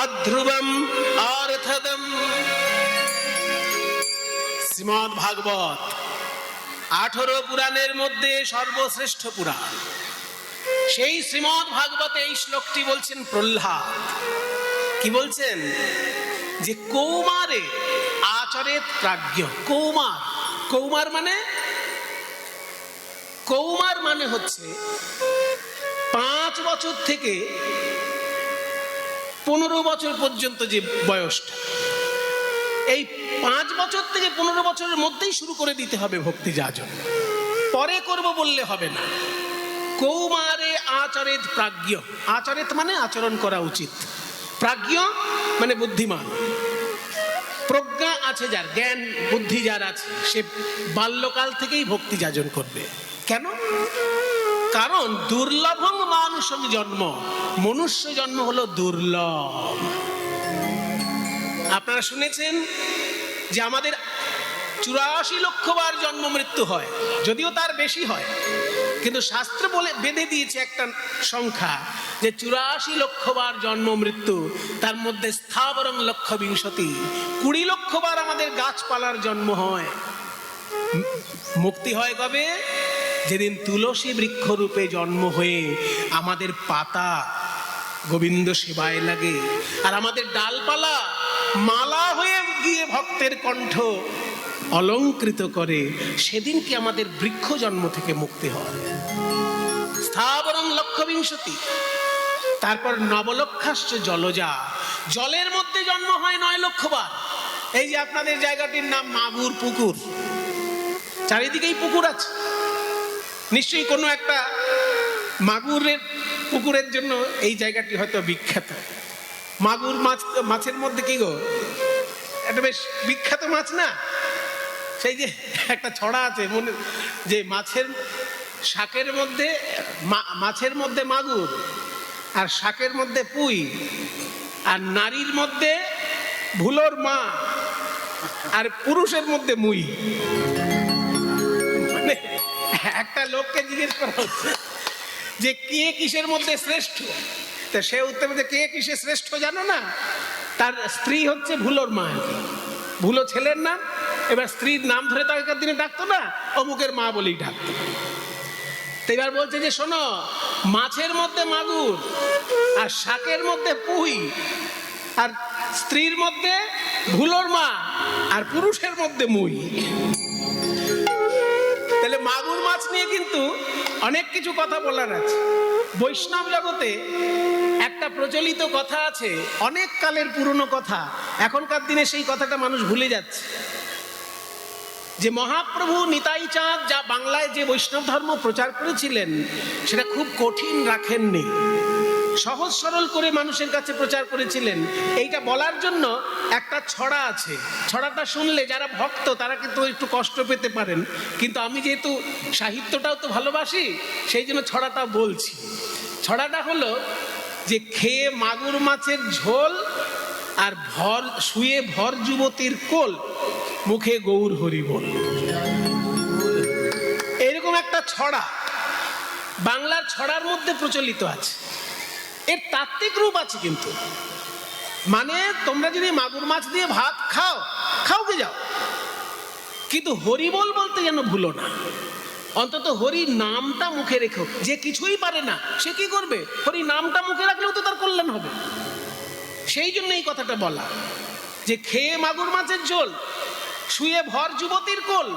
অধ্রুবম অর্থদম। শ্রীমদ্ ভাগবত 18 পুরাণের মধ্যে সর্বশ্রেষ্ঠ পুরাণ। সেই শ্রীমদ্ ভাগবতে এই শ্লোকটি বলছেন প্রহ্লাদ। কি বলছেন? যে কৌমারে আচরেত প্রাজ্ঞ। কৌমার, কৌমার মানে হচ্ছে 5 বছর থেকে 15 বছর পর্যন্ত যে বয়সটা, এই 5 বছর থেকে 15 বছরের মধ্যেই শুরু করে দিতে হবে ভক্তি যাজন, পরে করব বললে হবে না। কৌমারে আচরেত প্রাজ্ঞ। আচরেত মানে আচরণ করা উচিত, প্রাজ্ঞ মানে বুদ্ধিমান। প্রজ্ঞা আছে যার, জ্ঞান বুদ্ধি যার আছে, সে বাল্যকাল থেকেই ভক্তি যাজন করবে। কেন? কারণ দুর্লভং মানুষং জন্ম, মনুষ্য জন্ম হলো দুর্লভ। আপনারা শুনেছেন যে আমাদের 84 লক্ষ বার জন্ম মৃত্যু হয়, যদিও তার বেশি হয়, কিন্তু শাস্ত্র বলে বেঁধে দিয়েছে একটা সংখ্যা যে 84 লক্ষ বার জন্ম মৃত্যু, তার মধ্যে স্থাবরং লক্ষ বিংশতি, 20 লক্ষ বার আমাদের গাছপালার জন্ম হয়। মুক্তি হয় কবে? যেদিন তুলসী বৃক্ষ রূপে জন্ম হয়ে আমাদের পাতা গোবিন্দ সেবায় লাগে, আর আমাদের ডালপালা মালা হয়ে গিয়ে ভক্তের কণ্ঠ অলঙ্কৃত করে, সেদিনকে আমাদের বৃক্ষ জন্ম থেকে মুক্তি হয়। স্থাবরং লক্ষ বিংশতি। তারপর নবলক্ষাশ্চ জলজা, জলের মধ্যে জন্ম হয় 9 লক্ষ বার। এই যে আপনাদের জায়গাটির নাম মাগুর পুকুর, চারিদিকেই পুকুর আছে, নিশ্চয়ই কোনো একটা মাগুরের পুকুরের জন্য এই জায়গাটি হয়তো বিখ্যাত। মাগুর মাছের মধ্যে কি গো, এটা বেশ বিখ্যাত মাছ না? সেই যে একটা ছড়া আছে মনে, যে মাছের শাকের মধ্যে মাছের মধ্যে মাগুর, আর শাকের মধ্যে পুঁই, আর নারীর মধ্যে ভুলোর মা, আর পুরুষের মধ্যে মুই। মানে একটা লোককে জিজ্ঞেস করা হচ্ছে যে কে কিসের মধ্যে শ্রেষ্ঠ, তা সে উত্তর মধ্যে কে কিসে শ্রেষ্ঠ জানো না? তার স্ত্রী হচ্ছে ভুলোর মা, ভুলো ছেলের নাম, এবার স্ত্রীর নাম ধরে তো আগেকার দিনে ডাকতো না, অমুকের মা বলেই ডাকতো। তো এবার বলছে যে শোনো, মাছের মধ্যে মাগুর, আর শাকের মধ্যে পুঁই, আর স্ত্রীর মধ্যে ভুলোর মা, আর পুরুষের মধ্যে মুই। তাহলে মাগুর মাছ নিয়ে কিন্তু অনেক কিছু কথা বলার আছে। বৈষ্ণব জগতে একটা প্রচলিত কথা আছে, অনেক কালের পুরনো কথা, এখনকার দিনে সেই কথাটা মানুষ ভুলে যাচ্ছে, যে মহাপ্রভু নিতাই চাঁদ যা বাংলায় যে বৈষ্ণব ধর্ম প্রচার করেছিলেন সেটা খুব কঠিন রাখেননি, সহজ সরল করে মানুষের কাছে প্রচার করেছিলেন। এইটা বলার জন্য একটা ছড়া আছে, ছড়াটা শুনলে যারা ভক্ত তারা কিন্তু একটু কষ্ট পেতে পারেন, কিন্তু আমি যেহেতু সাহিত্যটাও তো ভালোবাসি সেই জন্য ছড়াটা বলছি। ছড়াটা হলো যে খেয়ে মাগুর মাছের ঝোল আর শুয়ে ভর যুবতীর কোল, মুখে গৌর হরি বল। এরকম একটা ছড়া বাংলার ছড়ার মধ্যে প্রচলিত আছে। এর তাত্ত্বিক রূপ আছে কিন্তু, মানে তোমরা যদি মাগুর মাছ দিয়ে ভাত খাও, খাওকে যাও, কিন্তু হরি বল বলতে যেন ভুলো না। অন্তত হরি নামটা মুখে রেখো। যে কিছুই পারে না সে কি করবে? হরি নামটা মুখে রাখলেও তো তার কল্যাণ হবে। সেই জন্য এই কথাটা বলা, যে খেয়ে মাগুর মাছের ঝোল, শুয়ে ভর যুবতীর কোল।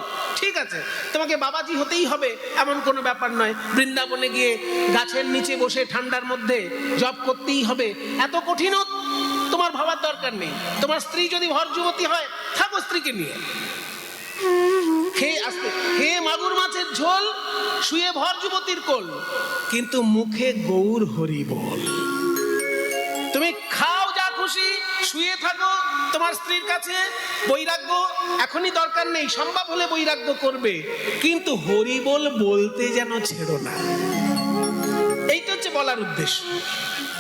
ঠিক আছে, তোমাকে বাবাজি হতেই হবে এমন কোনো ব্যাপার নয়, বৃন্দাবনে গিয়ে গাছের নিচে বসে ঠান্ডার মধ্যে জপ করতেই হবে, এত কঠিনও তোমার ভাবার দরকার নেই। তোমার স্ত্রী যদি ভর যুবতী হয়, থাকো স্ত্রীকে নিয়ে, খেয়ে মাগুর মাছের ঝোল, শুয়ে ভর যুবতীর কোল, কিন্তু মুখে গৌর হরি বল। তুমি খাও যা খুশি, শুয়ে থাকো তোমার স্ত্রীর কাছে, বৈরাগ্য এখনই দরকার নেই, সম্ভব হলে বৈরাগ্য করবে, কিন্তু হরি বল বলতে যেন ছেড়ো না। এইটা হচ্ছে বলার উদ্দেশ্য।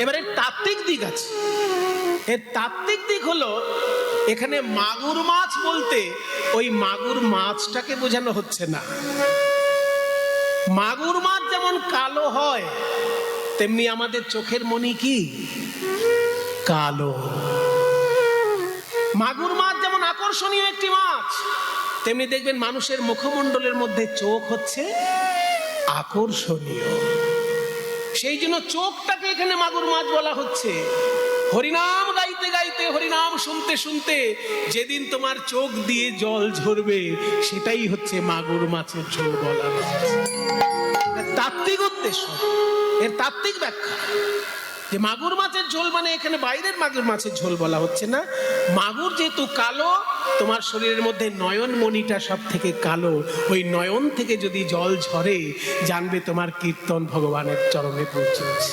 এবারে তাত্ত্বিক দিক আছে। এর তাত্ত্বিক দিক হলো, এখানে মাগুর মাছ বলতে ওই মাগুর মাছটাকে বোঝানো হচ্ছে না। মাগুর মাছ যেমন কালো হয়, তেমনি আমাদের চোখের মণি কি কালো। মাগুর মাছ যেমন আকর্ষণীয় একটি মাছ, তেমনি দেখবেন মানুষের মুখমণ্ডলের মধ্যে চোখ হচ্ছে আকর্ষণীয়। সেই জন্য চোখটাকে এখানে মাগুর মাছ বলা হচ্ছে। হরিনাম গাইতে গাইতে, হরিনাম শুনতে শুনতে যেদিন তোমার চোখ দিয়ে জল ঝরবে, সেটাই হচ্ছে মাগুর মাছের ঝোল বলা হচ্ছে। তাত্ত্বিক উদ্দেশ্য, এর তাত্ত্বিক ব্যাখ্যা, যে মাগুর মাছের ঝোল মানে এখানে বাইরের মাগুর মাছের ঝোল বলা হচ্ছে না। মাগুর যেহেতু কালো, তোমার শরীরের মধ্যে নয়ন মণিটা সব থেকে কালো, ওই নয়ন থেকে যদি জল ঝরে, জানবে তোমার কীর্তন ভগবানের চরণে পৌঁছেছে।